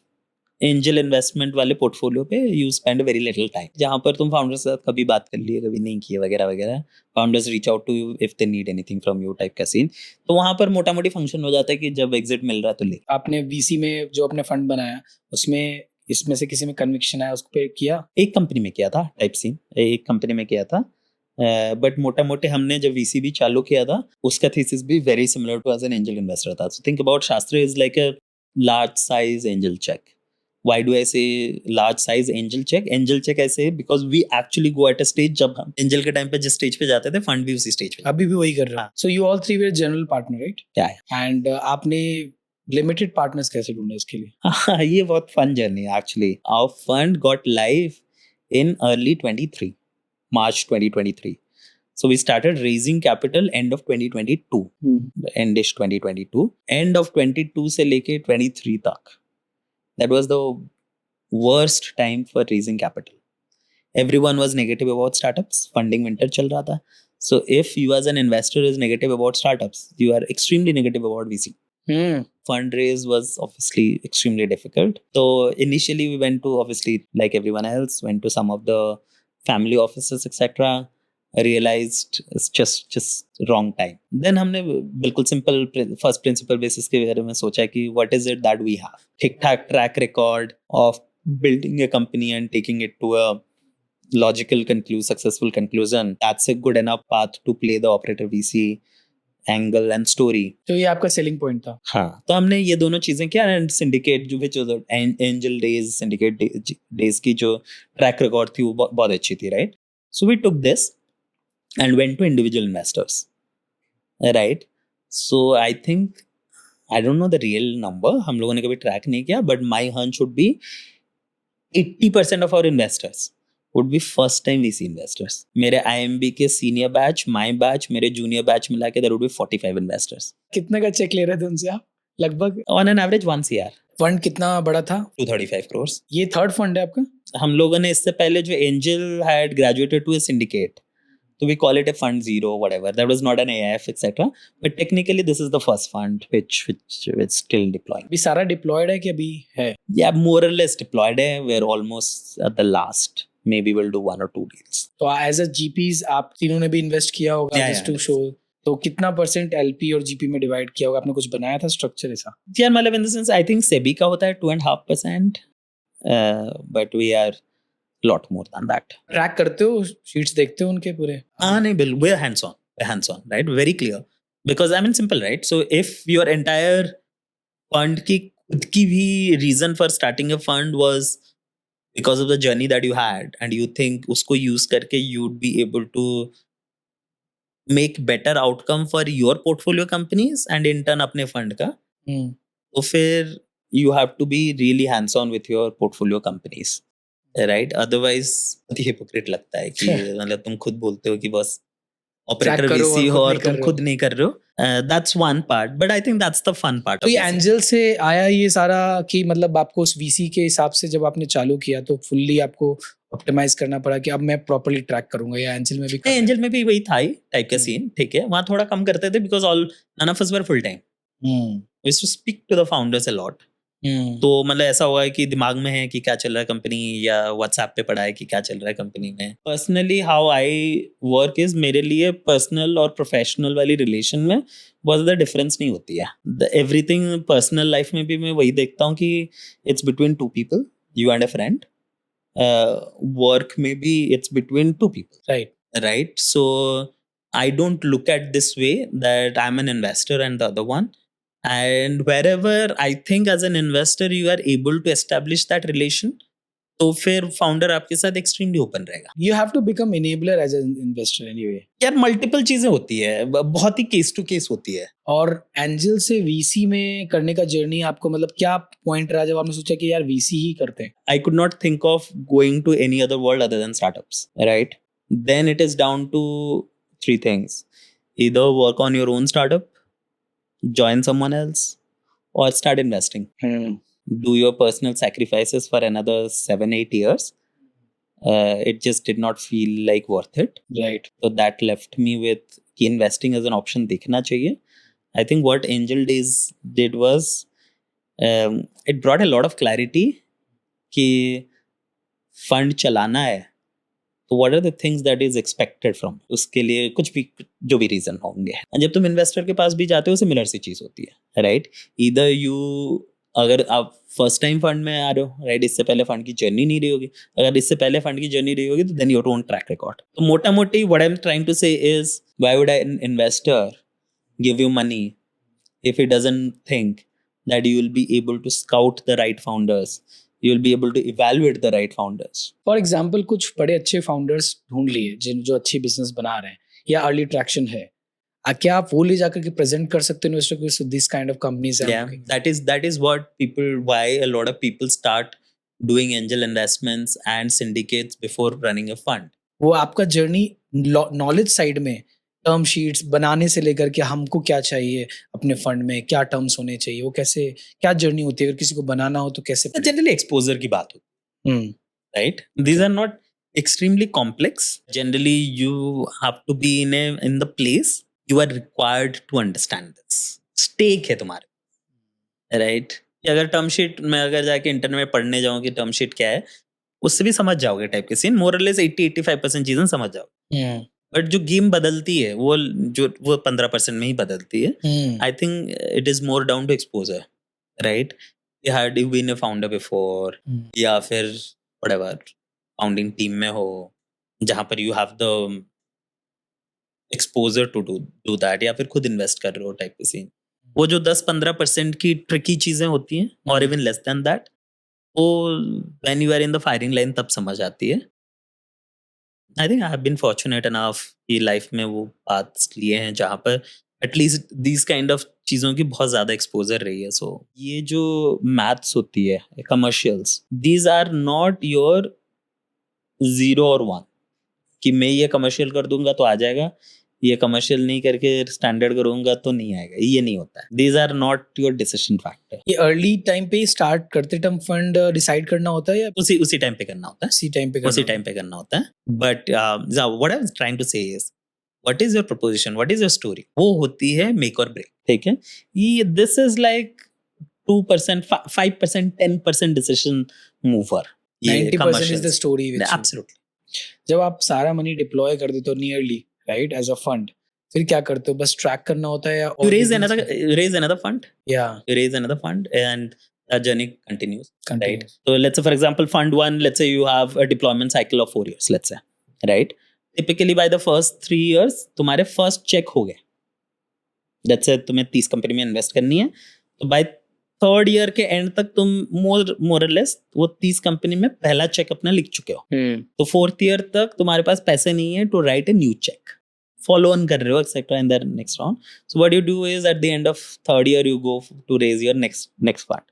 angel investment वाले पोर्टफोलियो पे you spend very little time, जहाँ पर तुम फाउंडर्स के साथ कभी बात कर लिए कभी नहीं किए वगैरह वगैरह. Founders reach out to you if they need anything from you type का सीन. तो वहाँ पर मोटा मोटी फंक्शन हो जाता है कि जब एग्जिट मिल रहा है तो ले. आपने वीसी में जो अपने फंड बनाया उसमें इसमें से किसी में कन्विक्शन है उस पे किया? एक कंपनी में किया था टाइप सीन, एक कंपनी में किया था. बट मोटा मोटे हमने जब वीसी भी चालू किया था उसका थीसिस भी very similar to as an angel investor था. So think about Shastra is like a large size angel check, Why do I say large size angel check? Angel check I say because we actually go at a stage जब हम angel के time पे जिस stage पे जाते थे fund भी उसी स्टेज पे अभी भी वही कर रहे हो. हाँ. So you all three were general partner, right? Yeah. And आपने लिमिटेड पार्टनर्स कैसे ढूंढे इसके लिए? हाँ, ये बहुत फन जर्नी है actually. Our fund got live in early 23, March 2023. So we started raising capital end of 2022, endish 2022, end of 22 से लेके 23 तक. That was the worst time for raising capital. Everyone was negative about startups. Funding winter चल रहा था. So if you as an investor is negative about startups, you are extremely negative about VC. Fundraise was obviously extremely difficult. So initially we went to, obviously like everyone else, went to some of the family offices etc. Realized it's just wrong time. Then हमने बिल्कुल simple first principle basis के बारे में सोचा कि what is it that we have. ठीक ठाक track record of building a company and taking it to a logical successful conclusion. That's a good enough path to play the operator VC angle and story. तो ये आपका selling point था. हाँ, तो हमने ये दोनों चीजें किया एंड सिंडिकेट जो which was angel days syndicate days की जो ट्रैक रिकॉर्ड थी वो बहुत अच्छी थी, राइट? So we took this and went to individual investors, right? So I think, I don't know the real number, हम लोगों ने कभी ट्रैक नहीं किया, but my hunch would be 80% of our investors would be first time VC investors. मेरे IMB के senior batch, my batch, मेरे junior batch मिला के there would be 45 investors. कितने का चेक ले रहे थे उनसे आप लगभग? On an average 1 CR. Fund कितना बड़ा था? 235 crores. ये थर्ड फंड है आपका? हम लोगों ने इससे पहले जो angel had graduated to a syndicate, so we call it a fund zero, whatever. That was not an AIF, etc. But technically, this is the first fund which is still deploying. अभी सारा diploid है कि अभी है? Yeah, more or less deployed. We're almost at the last. Maybe we'll do 1 or 2 deals. तो as a GPs आप तीनों ने भी इन्वेस्ट किया होगा just to show. तो कितना परसेंट LP और GP में डिवाइड किया होगा? आपने कुछ बनाया था स्ट्रक्चर ऐसा? Yeah, मतलब in the sense, I think SEBI का होता है 2.5%. But we are lot more than that. Track करते हो, शीट्स देखते हो उनके पूरे? नहीं, बिल्कुल, we're hands on, right? Very clear. Because I mean simple, right? So if your entire fund की खुद की भी reason for starting a fund was because of the journey that you had and you think उसको use करके you'd be able to make better outcome for your portfolio companies and in turn अपने fund का, तो फिर you have to be really hands on with your portfolio companies. Right, otherwise hypocrite लगता है कि मतलब तुम खुद बोलते हो कि बस ऑपरेटर वीसी हो और तुम खुद नहीं कर रहे हो. That's one part, but I think that's the fun part. तो ये एंजल से आया ये सारा कि मतलब आपको उस वीसी के हिसाब से जब आपने चालू किया तो फुल्ली आपको ऑप्टिमाइज करना पड़ा कि अब मैं प्रॉपर्ली ट्रैक करूंगा, या एंजल में भी? एंजल में भी वही था ही टाइप का सीन, ठीक है. वहां थोड़ा कम करते थे because all none of us were full time. We used to speak to the founders a lot. तो मतलब ऐसा हुआ है कि दिमाग में है कि क्या चल रहा है कंपनी, या व्हाट्सएप पे पढ़ा है कि क्या चल रहा है कंपनी में. Personally how I work is, मेरे लिए पर्सनल और प्रोफेशनल वाली रिलेशन में बहुत ज़्यादा डिफरेंस नहीं होती है. एवरीथिंग पर्सनल लाइफ में भी मैं वही देखता हूँ कि it's between 2 people, you and a friend. Work में भी it's between 2 people, right? So I don't look at this way that I'm an investor and the other one. And wherever I think as an investor you are able to establish that relation, तो फिर founder आपके साथ extremely open रहेगा. You have to become enabler as an investor anyway. यार multiple चीजें होती है, बहुत ही केस टू केस होती है. और एंजल से वीसी में करने का जर्नी आपको मतलब क्या पॉइंट रहा जब आपने सोचा कि यार वीसी ही करते हैं? I could not think of going to any other world other than startups, right? Then it is down to 3 things. Either work on your own startup, join someone else, or start investing. Do your personal sacrifices for another 7-8 years. It just did not feel like worth it. Right. So that left me with investing as an option. देखना चाहिए. I think what Angel Days did was it brought a lot of clarity कि fund चलाना है तो what are the things that is expected from, उसके लिए कुछ भी जो भी रीजन होंगे. जब तुम इन्वेस्टर के पास भी जाते हो सिमिलर सी चीज होती है, राइट? ईदर यू, अगर आप फर्स्ट टाइम फंड में आ रहे हो, राइट, इससे पहले फंड की जर्नी नहीं रही होगी, अगर इससे पहले फंड की जर्नी रही होगी तो then your own track record. तो मोटा मोटी what I am trying to say is, why would an investor give you money if he doesn't think that you will be able to scout the right founders, you will be able to evaluate the right founders. For example कुछ बड़े अच्छे founders ढूंढ लिए जो अच्छी business बना रहे हैं या अर्ली ट्रैक्शन है, क्या आप वो ले जाकर के प्रेजेंट कर सकते हो इन्वेस्टर को, so this kind of companies हैं? Yeah, that is what people, why a lot of people start doing angel investments and syndicates before running a fund. वो आपका जर्नी नॉलेज साइड में टर्म शीट्स बनाने से लेकर के हमको क्या चाहिए अपने फंड में, क्या टर्म्स होने चाहिए, वो कैसे, क्या जर्नी होती है अगर किसी को बनाना हो तो कैसे? जनरली एक्सपोजर की बात होती है, right? These are not extremely complex. Generally you have to be in the place you are required to understand this. Stake है तुम्हारे, राइट? अगर टर्म शीट में अगर जाके इंटरनेट में पढ़ने जाऊँ कि टर्म शीट क्या है, उससे भी समझ जाओगे टाइप के सीन, मोर और लेस 80-85% चीजें समझ जाओगे। बट जो गेम बदलती है वो 15% में ही बदलती है। I think it is more down to exposure, right? Had you been a founder before, या फिर व्हाटएवर फाउंडिंग टीम में हो जहाँ पर you have the exposure to do that, या फिर खुद इन्वेस्ट कर रहे हो टाइप के सीन। वो जो 10-15% की ट्रिकी चीजें होती हैं और इवन लेस देन दैट, वो when you are in the firing line तब समझ आती है। I think I have been fortunate enough कि लाइफ में वो पाथ्स लिए हैं जहाँ पर एटलीस्ट दिस काइंड ऑफ चीज़ों की बहुत ज़्यादा एक्सपोजर रही है। सो ये जो मैथ्स होती है, commercials, these are not your 0 or 1 कि मैं ये कमर्शियल कर दूंगा तो आ जाएगा, ये कमर्शियल नहीं करके स्टैंडर्ड करूंगा तो नहीं आएगा। ये नहीं होता है। These are not your decision factor. ये अर्ली टाइम पे स्टार्ट करते टर्म फंड डिसाइड करना होता है या उसी टाइम पे करना होता है? उसी टाइम पे करना होता है। But what I was trying to say is what is your proposition, what is your story, वो होती है मेक और ब्रेक। ठीक है, ये this is like 2%, 5%, 10% decision mover. 90% is the story. Absolutely. जब आप सारा मनी डिप्लॉय कर देते हो nearly, right, as a fund, फिर क्या करते हो? बस ट्रैक करना होता है या you raise another fund? Yeah, you raise another fund and that journey continues. Right? So let's say for example fund 1, let's say you have a deployment cycle of 4 years, let's say, right? Typically by the first 3 years तुम्हारे first check हो गए। let's say तुम्हें 30 company में invest करनी है, तो by 3rd year के and तक तुम more or less वो 30 कंपनी में पहला चेक अपना लिख चुके हो। तो 4th year तक तुम्हारे पास पैसे नहीं है to write a new check, follow on कर रहे हो etc. in the next round. So what you do is at the end of 3rd year you go to raise your next fund.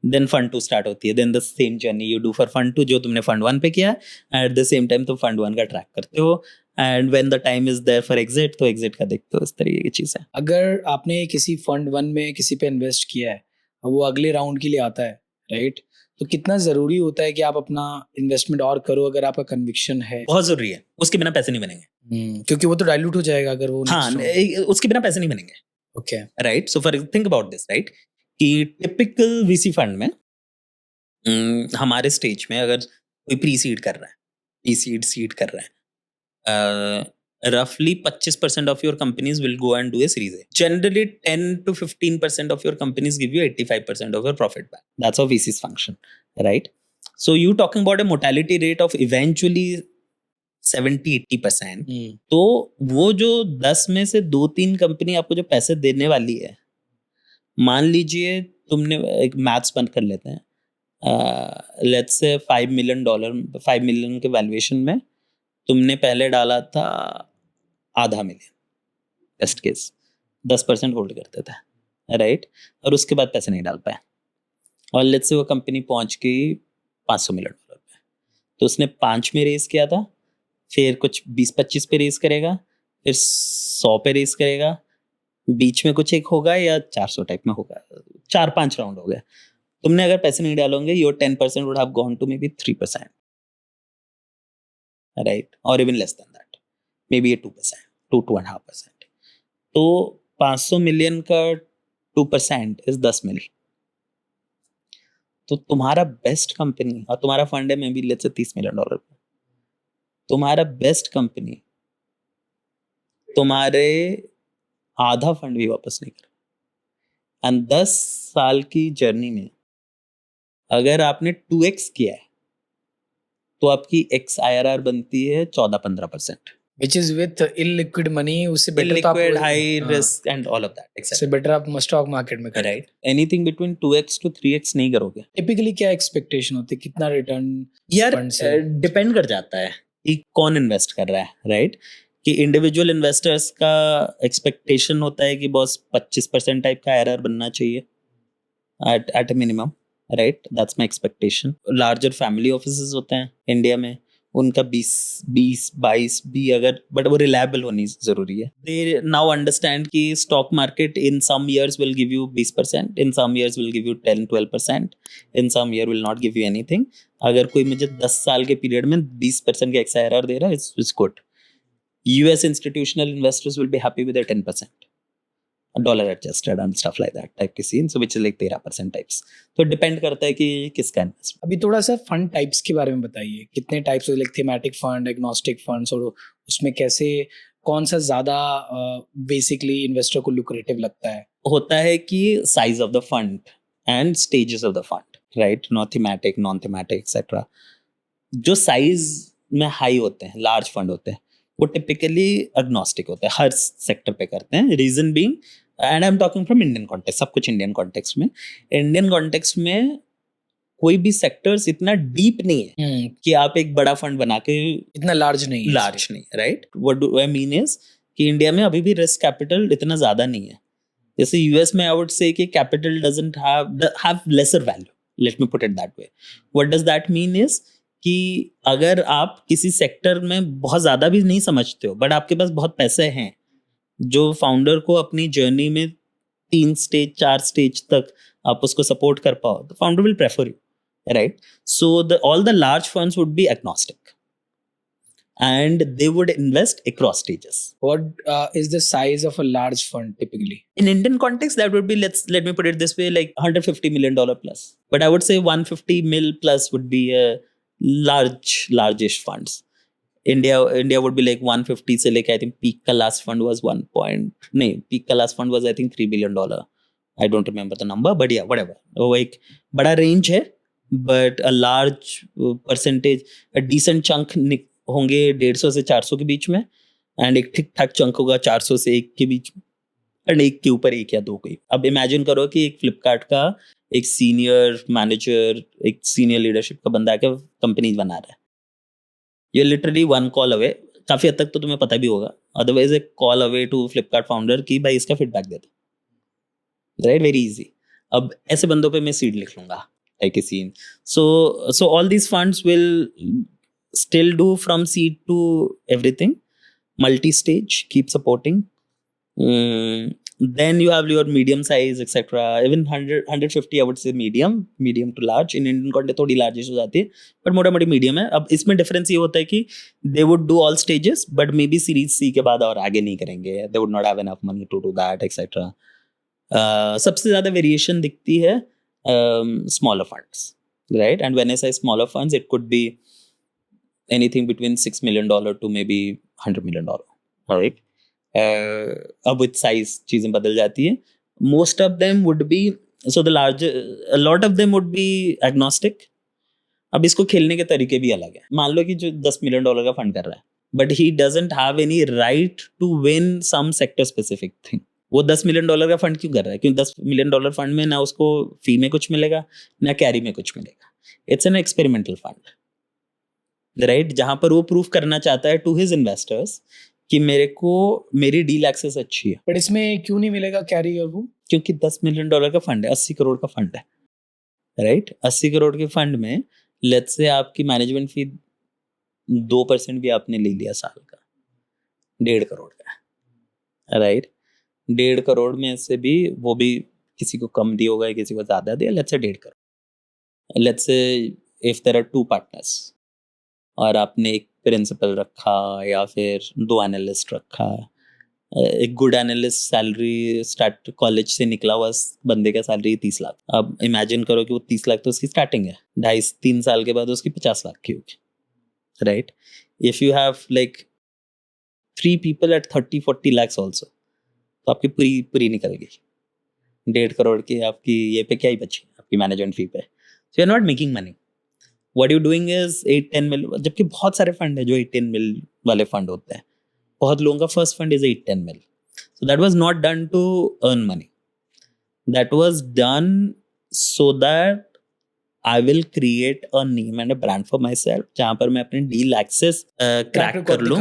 Then fund 2 start होती है। Then the same journey you do for fund 2 जो तुमने fund 1 पे किया है, at the same time तुम fund 1 का track करते हो, and when the time is there for exit तो exit का देखते हो। इस तरीके की चीज़ है। अगर आपने किसी फंड 1 में किसी पे इन्वेस्ट किया है, वो अगले राउंड के लिए आता है, राइट, तो कितना जरूरी होता है कि आप अपना इन्वेस्टमेंट और करो अगर आपका कन्विक्शन है? बहुत जरूरी है, उसके बिना पैसे नहीं बनेंगे। क्योंकि वो तो डाइल्यूट हो जाएगा अगर वो। हाँ, उसके बिना पैसे नहीं बनेंगे। Okay, right. So for think about this, right, कि टिपिकल वीसी फंड में हमारे स्टेज में अगर कोई प्री सीड कर रहा है, सीड कर रहा है, roughly 25% of your companies will go and do a series A. Generally 10 to 15% of your companies give you 85% of your profit back. That's how VCs function, right? So you talking about a mortality rate of eventually 70-80%. तो वो जो 10 में से 2-3 company आपको जो पैसे देने वाली है, मान लीजिए तुमने एक मैथ्स बंद कर लेते हैं, लेट्स से $5 million के वैल्यूएशन में तुमने पहले डाला था $500 million, बेस्ट केस 10% होल्ड करते थे, राइट, और उसके बाद पैसे नहीं डाल पाए, और लेट्स से वो कंपनी पहुंच गई $500 million पे, तो उसने 5 में रेस किया था, फिर कुछ 20-25 पे रेस करेगा, फिर 100 पे रेस करेगा, बीच में कुछ एक होगा या 400 टाइप में होगा, 4-5 राउंड हो गए। तुमने अगर पैसे नहीं डालोगे, your 10% would have gone to maybe 3%, right, or even less than that, maybe 2%, 2.5%. तो 500 million का 2% is 10 million. तो तुम्हारा बेस्ट कंपनी, और तुम्हारा फंड है may be let's say $30 million, तुम्हारा बेस्ट कंपनी तुम्हारे आधा फंड भी वापस नहीं कर। एंड 10 साल की जर्नी में अगर आपने 2x किया है तो आपकी x IRR बनती है 14-15%। which is with illiquid money, उससे better तो आप illiquid, high हाँ, risk and all of that, उससे etc. better आप स्टॉक मार्केट में करें। Right? Anything between 2x to 3x नहीं करोगे टिपिकली क्या एक्सपेक्टेशन होती है, कितना रिटर्न यार। फंड से? डिपेंड कर जाता है कि कौन इन्वेस्ट कर रहा है, राइट? कि इंडिविजुअल इन्वेस्टर्स का एक्सपेक्टेशन होता है कि बॉस 25% टाइप का एरर बनना चाहिए at a minimum, right? That's my expectation. Larger family offices होते हैं इंडिया में, उनका 20-22 भी अगर, बट वो रिलायबल होनी जरूरी है। दे नाउ अंडरस्टैंड कि stock market in some years will give you 20%, in some years will give you 10-12%, in some year will not give you anything. अगर कोई मुझे 10 साल के पीरियड में 20% का XIRR दे रहा है, it's good. US institutional investors will be happy with a 10%, dollar adjusted and stuff like that type की scene, so which is like 13% types। तो डिपेंड करता है कि किसका इन्वेस्टमेंट। अभी थोड़ा सा फंड टाइप्स के बारे में बताइए, कितने टाइप्स होते हैं, like thematic fund, agnostic funds, और उसमें कैसे कौन सा ज्यादा बेसिकली इन्वेस्टर को लुक्रेटिव लगता है? होता है कि size of the fund and stages of the fund, right? Not thematic, non thematic etcetera. जो साइज में हाई होते हैं, लार्ज फंड होते हैं, वो टिपिकली अग्नोस्टिक होते हैं, हर सेक्टर पे करते हैं। Reason being, and I am talking from Indian context, सब कुछ इंडियन कॉन्टेक्स्ट में। इंडियन कॉन्टेक्स्ट में कोई भी सेक्टर्स इतना डीप नहीं है कि आप एक बड़ा फंड बना के, इतना लार्ज नहीं है, लार्ज नहीं, right? What do I mean is कि इंडिया में अभी भी रिस्क कैपिटल इतना ज्यादा नहीं है। जैसे यूएस में आई वुड से कि capital doesn't have laser value, late me put it that way. What does that mean is कि अगर आप किसी सेक्टर में बहुत ज्यादा भी नहीं समझते हो, बट आपके पास बहुत पैसे हैं जो फाउंडर को अपनी जर्नी में 3 स्टेज 4 स्टेज तक आप उसको सपोर्ट कर पाओ, तो founder will prefer you, right? So all the large funds would be agnostic and they would invest across stages. What is the size of a large fund typically? In Indian context, that would be, let me put it this way, like $150 million plus. But I would say 150 mil plus would be a largish funds. India would be like 150 से लेके, I think peak का last fund was peak का last fund was I think $3 billion. I don't remember the number, but yeah, whatever. वो एक बड़ा range है, but a large percentage, a decent chunk होंगे 150 से 400 के बीच में, and एक ठीक ठाक चंक होगा 400 से 1 के बीच में, and एक के ऊपर 1 या 2 कोई। अब इमेजिन करो कि एक फ्लिपकार्ट का एक सीनियर मैनेजर, एक सीनियर लीडरशिप का बंदा आके कंपनी बना रहा है। ये लिटरली 1 कॉल अवे, काफी हद तक तो तुम्हें पता भी होगा, अदरवाइज एक call away to Flipkart founder की भाई इसका फीडबैक दे दो, राइट? Very easy. अब ऐसे बंदों पे मैं सीड लिख लूंगा, like a scene. So all these funds will still do from seed to everything, multi-stage, keep supporting. Then you have your medium size, etc. Even 150 I would say medium to large. In Indian context थोड़ी largish हो जाती है, but मोटा मोटी medium है। अब इसमें difference ये होता है कि they would do all stages, but maybe series C के बाद और आगे नहीं करेंगे, they would not have enough money to do that, etc. सबसे ज़्यादा variation दिखती है smaller funds, right? And when I say smaller funds, it could be anything between $6 million to maybe $100 million, right? अब with size चीजें बदल जाती है। Most of them would be, so a lot of them would be agnostic. अब इसको खेलने के तरीके भी अलग है। मान लो कि जो $10 million का फंड कर रहा है, but he doesn't have any right to win some sector specific thing. वो $10 million का फंड क्यों कर रहा है? क्योंकि $10 million फंड में ना उसको फी में कुछ मिलेगा, ना कैरी में कुछ मिलेगा। It's an experimental fund, right? जहां पर वो प्रूफ करना चाहता है टू हिज इन्वेस्टर्स कि मेरे को मेरी डील एक्सेस अच्छी है। बट इसमें क्यों नहीं मिलेगा कैरी और वो? क्योंकि $10 million का फंड है, 80 करोड़ का फंड है, राइट? 80 करोड़ के फंड में लेट्स से आपकी मैनेजमेंट फी 2% भी आपने ले लिया साल का, 1.5 करोड़ का, राइट? 1.5 करोड़ में से भी वो भी किसी को कम दिया होगा, किसी को ज्यादा दिया, let's say 1.5 crore. Let's say if there are 2 partners और आपने एक प्रिंसिपल रखा या फिर 2 एनालिस्ट रखा, एक good analyst salary start college से निकला हुआ बंदे का सैलरी 30 लाख। अब इमेजिन करो कि वो 30 लाख तो उसकी स्टार्टिंग है, 2.5-3 साल के बाद उसकी 50 लाख की होगी, right? If you have like 3 people at 30-40 lakhs also, तो आपकी पूरी निकल गई 1.5 करोड़ की आपकी ये पे क्या ही बची आपकी मैनेजमेंट फी पे। So you are not making money. What you doing is 8-10 mil, जबकि बहुत सारे फंड है जो 8-10 मिल वाले फंड होते हैं, बहुत लोगों का first fund is 8-10 mill. So that was not done to earn money. That was done so that I will create a name and a brand for myself, जहाँ पर मैं अपने डील एक्सेस क्रैक कर लूँ,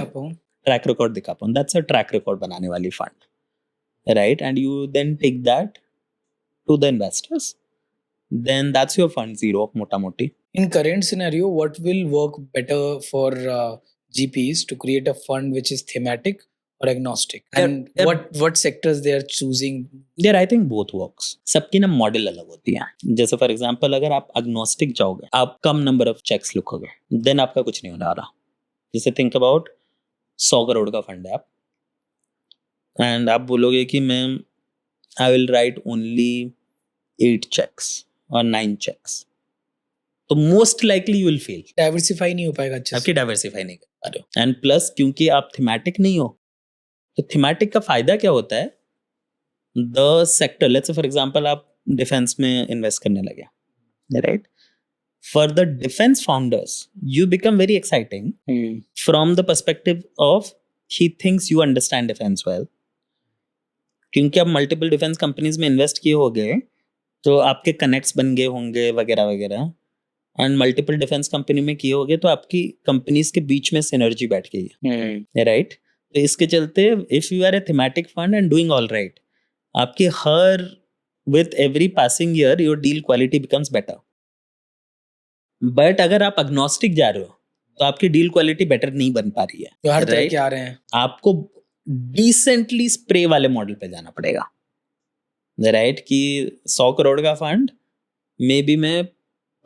ट्रैक रिकॉर्ड दिखा पाऊँ. That's a track record बनाने वाली fund, right? And you then take that to the investors. Then that's your fund zero, मोटा मोटी. In current scenario, what will work better for GPs to create a fund which is thematic or agnostic? And what sectors they are choosing? There, I think both works. सबकी ना model अलग होती है. जैसे for example अगर आप agnostic जाओगे, आप कम नंबर ऑफ चेक्स लिखोगे, देन आपका कुछ नहीं होने वाला. जैसे थिंक अबाउट 100 करोड़ का फंड है आप, एंड आप बोलोगे कि मैं I will write only 8 checks और 9 चेक्स, तो most likely you will fail. Diversify नहीं हो पाएगा अच्छे से. आपकी डाइवर्सिफाई नहीं कर पा रहे हो. एंड प्लस क्योंकि आप थीमेटिक नहीं हो, तो थीमेटिक का फायदा क्या होता है, the sector, let's say for example आप डिफेंस में इन्वेस्ट करने लगे, right? For the defence founders you become very exciting from the perspective of he thinks you understand defence well. क्योंकि आप मल्टीपल डिफेंस कंपनीज में इन्वेस्ट किए होंगे, तो आपके कनेक्ट्स बन गए होंगे वगैरह वगैरह, एंड मल्टीपल डिफेंस कंपनी में किए होंगे, तो आपकी कंपनीज के बीच में सिनर्जी बैठ गई है, राइट? तो इसके चलते if you are a thematic fund and doing all right, आपकी हर with every passing year your deal quality becomes better. But अगर आप अग्नोस्टिक जा रहे हो, तो आपकी डील क्वालिटी बेटर नहीं बन पा रही है. तो हर तरह के आ रहे हैं. आपको डिसेंटली स्प्रे वाले मॉडल पे जाना पड़ेगा, राइट? कि 100 करोड़ का फंड मे बी मैं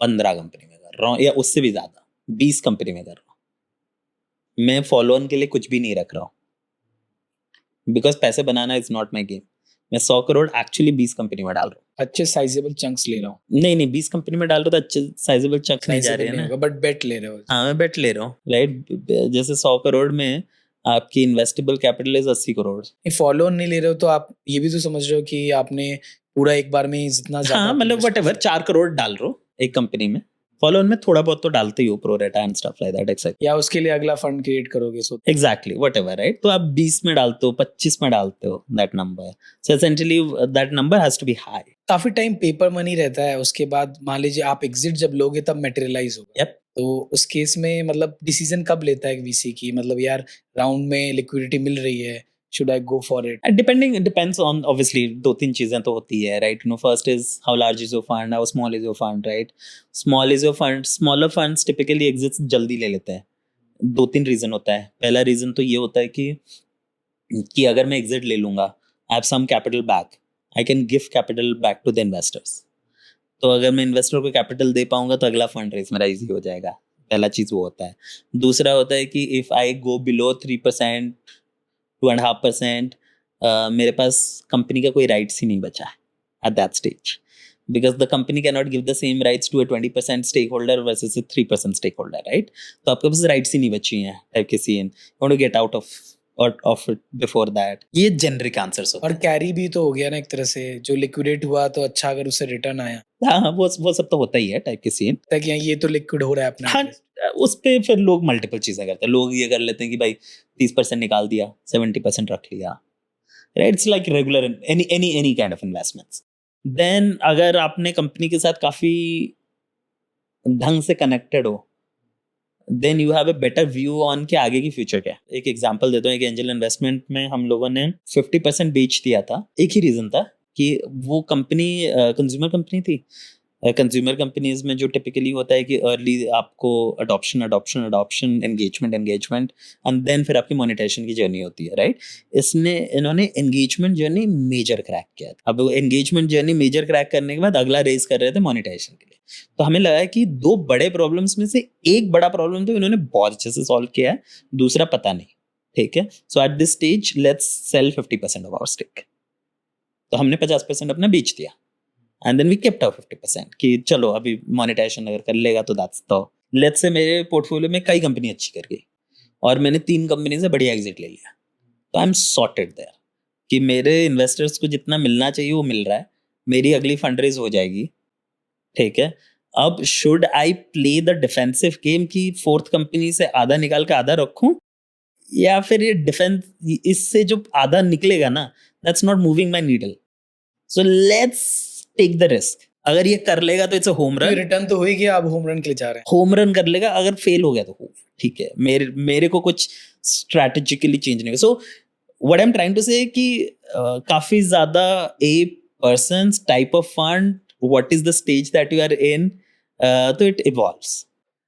15 कंपनी में कर रहा हूँ, या उससे भी ज्यादा 20 कंपनी में कर रहा हूँ. मैं फॉलो ऑन के लिए कुछ भी नहीं रख रहा हूँ, बिकॉज पैसे बनाना इज नॉट माई गेम. मैं 100 करोड़ एक्चुअली 20 कंपनी में डाल रहा हूँ. अच्छे साइजेबल चंक्स ले रहा हूँ. नहीं 20 कंपनी में डाल रहा हूँ, तो अच्छे साइजेबल चंक्स नहीं जा रहे हैं ना, बट बेट ले रहे हो. हाँ, मैं बेट ले रहा हूँ, राइट? जैसे 100 करोड़ में आपकी investable capital is 80 crore. Follow on नहीं ले रहे हो, तो आप ये भी तो समझ रहे हो कि आपने पूरा एक बार में जितना ज्यादा, हाँ, मतलब व्हाटएवर 4 करोड़ डाल रहे हो एक कंपनी में, फॉलो ऑन में थोड़ा बहुत तो डालते ही हो, प्रो रेटा and stuff like that, exact. या उसके लिए अगला फंड क्रिएट करोगे, सो एग्जैक्टली व्हाटएवर, राइट? तो आप 20 में डालते हो, 25 में डालते हो, that number, so essentially that number has to be high. काफी टाइम पेपर मनी रहता है, उसके बाद मान लीजिए आप एग्जिट जब लोगे तब मटेरियलाइज होगा. Yep. तो उस केस में मतलब डिसीजन कब लेता है वीसी की, मतलब यार राउंड में लिक्विडिटी मिल रही है, should I go for it? It depends on, obviously, 2-3 चीजें तो होती है, right? You know, first is how large is your fund, how small is your fund, right? Small is your fund, smaller funds typically exits जल्दी ले लेते हैं. 2-3 reason होता है. पहला रीजन तो ये होता है कि अगर मैं एग्जिट ले लूंगा, I have some capital back, I can give capital back to the investors. तो अगर मैं इन्वेस्टर को कैपिटल दे पाऊंगा, तो अगला फंड रेज मेरा इजी हो जाएगा. पहला चीज वो होता है. दूसरा होता है कि इफ आई गो बिलो 3%, 2.5%, मेरे पास कंपनी का कोई राइट्स ही नहीं बचा है at that stage, because the company can not give the same rights to a 20% stake holder versus a 3% stake holder, right? तो आपके पास राइट्स ही नहीं बची हैं टाइप के scene, you want to get out of it before that. ये generic answers होते हैं. और कैरी भी तो हो गया ना एक तरह से, जो लिक्विडेट हुआ तो अच्छा अगर उससे रिटर्न आया. हाँ, वो सब तो होता ही है टाइप के सीन, ताकि ये तो लिक्विड हो रहा है अपना. हाँ, उस पे फिर लोग मल्टीपल चीजें करते हैं. लोग ये कर लेते हैं कि भाई 30% निकाल दिया, 70% रख लिया, right? It's like regular any kind of investments. Then अगर आपने कंपनी के साथ काफी ढंग से कनेक्टेड हो, then you have a better view on कि आगे की फ्यूचर क्या है. एक एग्जांपल देता हूँ. एक एंजल इन्वेस्टमेंट में हम लोगों ने 50% बेच दिया था. एक ही रीजन था कि वो कंपनी कंज्यूमर कंपनी थी. कंज्यूमर कंपनीज में जो टिपिकली होता है कि अर्ली आपको अडॉप्शन एंगेजमेंट एंड देन फिर आपकी मोनेटाइजेशन की जर्नी होती है, राइट? इन्होंने एंगेजमेंट जर्नी मेजर क्रैक किया. अब वो एंगेजमेंट जर्नी मेजर क्रैक करने के बाद अगला रेस कर रहे थे मोनेटाइजेशन के लिए. तो हमें लगा कि 2 बड़े प्रॉब्लम्स में से एक बड़ा प्रॉब्लम तो इन्होंने बहुत अच्छे से सॉल्व किया है, दूसरा पता नहीं, ठीक है? So at this stage let's sell 50% of our stake. तो हमने 50% अपना बेच दिया, and then we kept our 50% कि चलो अभी मोनेटाइजेशन अगर कर लेगा तो दैट्स तो. लेट्स से मेरे पोर्टफोलियो में कई कंपनी अच्छी कर गई और मैंने 3 कंपनी से बढ़िया एग्जिट ले लिया, तो आई एम सॉर्टेड देयर कि मेरे इन्वेस्टर्स को जितना मिलना चाहिए वो मिल रहा है, मेरी अगली फंड रेज हो जाएगी, ठीक है? अब should I play the defensive game की 4th कंपनी से आधा निकाल के आधा रखूं, या फिर ये डिफेंस, इससे जो आधा निकलेगा ना, that's not moving my needle, so let's take the risk. अगर ये कर लेगा तो it's a home run. Return तो हो ही गया, अब होम रन के लिए जा रहे हैं. होम रन कर लेगा. अगर फेल हो गया तो ठीक है, मेरे को कुछ स्ट्रैटेजिकली चेंज नहीं होगा. So what I am trying to say कि काफी ज्यादा a persons type of fund, what is the stage that you are in, तो it evolves.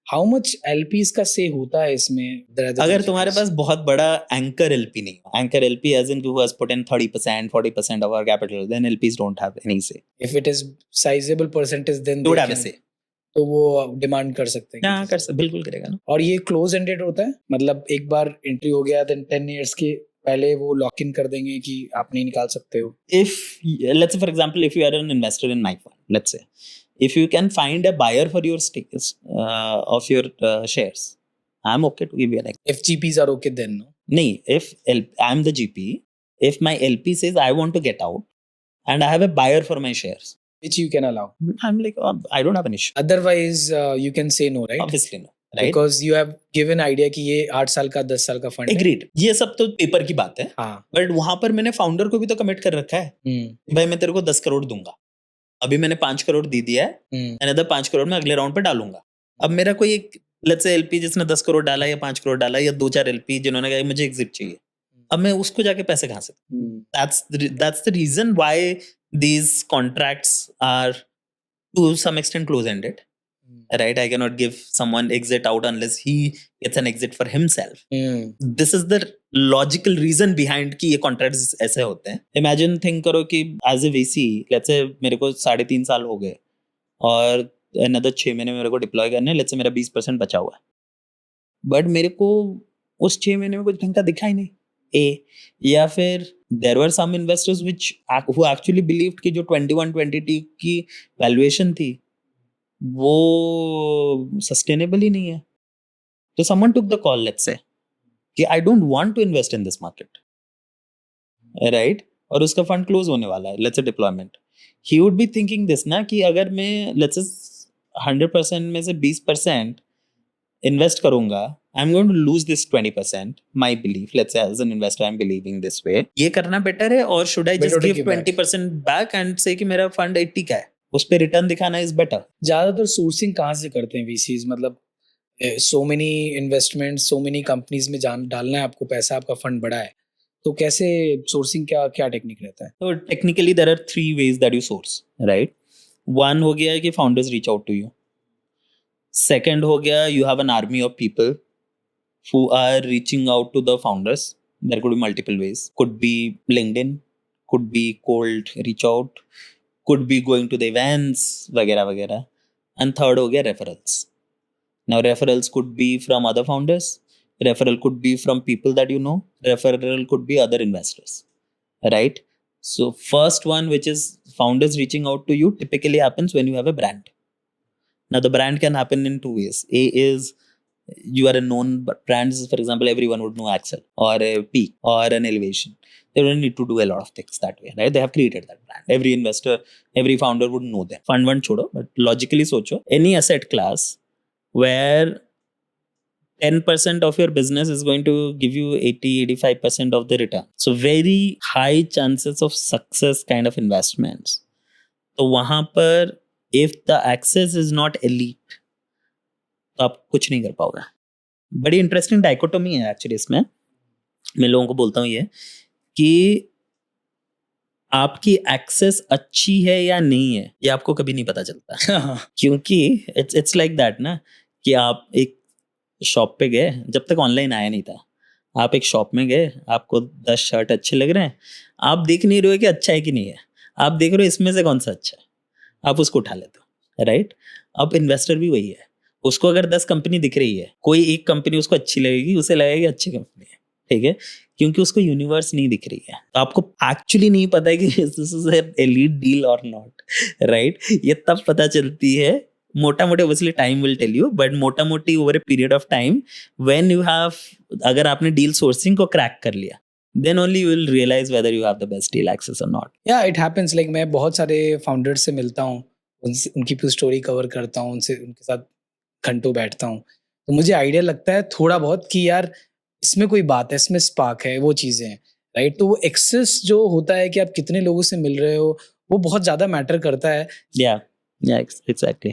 How much LPs का से होता है इसमें? अगर तुम्हारे पास बहुत बड़ा एंकर एलपी नहीं, anchor LP as in who has put in 30% 40% of our capital, then LPs don't have any say. If it is sizeable percentage then don't have say, तो वो डिमांड कर सकते हैं. हाँ, बिल्कुल करेगा ना. और ये क्लोज एंडेड होता है, मतलब एक बार एंट्री हो गया देन 10 इयर्स के पहले वो लॉक इन कर देंगे कि आप नहीं निकाल सकते हो. If let's say for example, if you are an investor in my fund, let's say if you can find a buyer for your stakes of your shares, I'm okay to give you an exit. If GPs are okay then no. नहीं, if I'm the GP, if my LP says I want to get out and I have a buyer for my shares, which you can allow, I'm like, oh, I don't have an issue. Otherwise you can say no, right? Obviously no, right? Because you have given idea कि ये 8 साल का 10 साल का fund है. Agreed. ये सब तो पेपर की बात है. हाँ. बट वहां पर मैंने फाउंडर को भी तो कमिट कर रखा है. भाई मैं तेरे को 10 करोड़ दूंगा. अभी मैंने 5 करोड़ दे दिया है, अनदर 5 करोड़ मैं अगले राउंड पे डालूंगा. अब मेरा कोई एक लेट्स से एलपी जिसने 10 करोड़ डाला या 5 करोड़ डाला या 2-4 एलपी जिन्होंने कहा मुझे एग्जिट चाहिए, अब मैं उसको जाके पैसे कहाँ से? That's the reason why these contracts are to some extent close ended. Right, I cannot give someone exit out unless he gets an exit for himself. This is the logical reason behind कि ये contracts ऐसे होते हैं. Imagine think करो कि as a VC, let's say मेरे को 3.5 साल हो गए और another 6 महीने मेरे को deploy करने, let's say मेरा 20% बचा हुआ है, but मेरे को उस 6 महीने में कुछ ढंग का दिखा ही नहीं. या फिर there were some investors who actually believed कि जो 21-22 की valuation थी वो सस्टेनेबल ही नहीं है. तो someone took the call, let's say कि I don't want to invest in this market, right? और उसका फंड क्लोज होने वाला है, let's say deployment. He would be thinking this ना कि अगर मैं let's say 100% में से 20% इन्वेस्ट करूंगा, I'm going to lose this 20%. My belief, let's say as an investor, I'm believing this way. ये करना बेटर है, और should I just give 20% back and say कि मेरा फंड 80 का है, उस पे रिटर्न दिखाना इज बेटर. ज्यादातर सोर्सिंग कहाँ से करते हैं VCs? मतलब so many investment, so many companies में डालना है आपको पैसा, आपका फंड बड़ा है, तो कैसे सोर्सिंग, क्या टेक्निक रहता है? तो technically there are 3 ways that you source, right? One हो गया कि founders reach out to you. Second हो गया you have an army of people who are reaching out to the founders. There could be multiple ways, could be LinkedIn, could be cold reach out, could be going to the events वगैरह वगैरह. And third हो गया referrals. Now referrals could be from other founders, referral could be from people that you know, referral could be other investors, right? So first one, which is founders reaching out to you, typically happens when you have a brand. Now the brand can happen in 2 ways. A is you are a known brand. For example, everyone would know Axel or a Peak or an Elevation. They don't need to do a lot of things that way, right? They have created that brand. Every investor, every founder would know them. Fund छोड़ो, but logically सोचो, any asset class where 10% of your business is going to give you 80-85% of the return. So very high chances of success kind of investments. तो वहाँ पर if the access is not elite, तो आप कुछ नहीं कर पाओगे. बड़ी इंटरेस्टिंग डाइकोटोमी है एक्चुअली इसमें. मैं लोगों को बोलता हूँ ये कि आपकी एक्सेस अच्छी है या नहीं है, ये आपको कभी नहीं पता चलता. क्योंकि इट्स लाइक दैट ना कि आप एक शॉप पे गए, जब तक ऑनलाइन आया नहीं था, आप एक शॉप में गए, आपको 10 शर्ट अच्छे लग रहे हैं, आप देख नहीं रहे हो कि अच्छा है कि नहीं है, आप देख रहे हो इसमें से कौन सा अच्छा है, आप उसको उठा लेते हो, राइट? अब इन्वेस्टर भी वही है. उसको अगर 10 कंपनी दिख रही है, कोई एक कंपनी उसको अच्छी लगेगी, उसे लगेगा अच्छी कंपनी है, ठीक है, क्योंकि उसको यूनिवर्स नहीं दिख रही है. तो आपको एक्चुअली नहीं पता है कि this is an elite deal और नॉट, राइट? ये तब पता चलती है मोटा मोटी. Obviously time will tell you, but मोटा मोटी over a period of time when you have, अगर आपने डील सोर्सिंग को क्रैक कर लिया, then only you will realize whether you have the best deal access or not. Yeah, it happens. Like मैं बहुत सारे फाउंडर्स से मिलता हूँ, उनकी पूरी स्टोरी कवर करता हूँ, उनके साथ घंटों बैठता हूँ, तो मुझे आइडिया लगता है थोड़ा बहुत कि यार इसमें कोई बात है, इसमें स्पार्क है, वो चीज़ें हैं, राइट? तो वो एक्सेस जो होता है कि आप कितने लोगों से मिल रहे हो, वो बहुत ज़्यादा मैटर करता है। Yeah, exactly.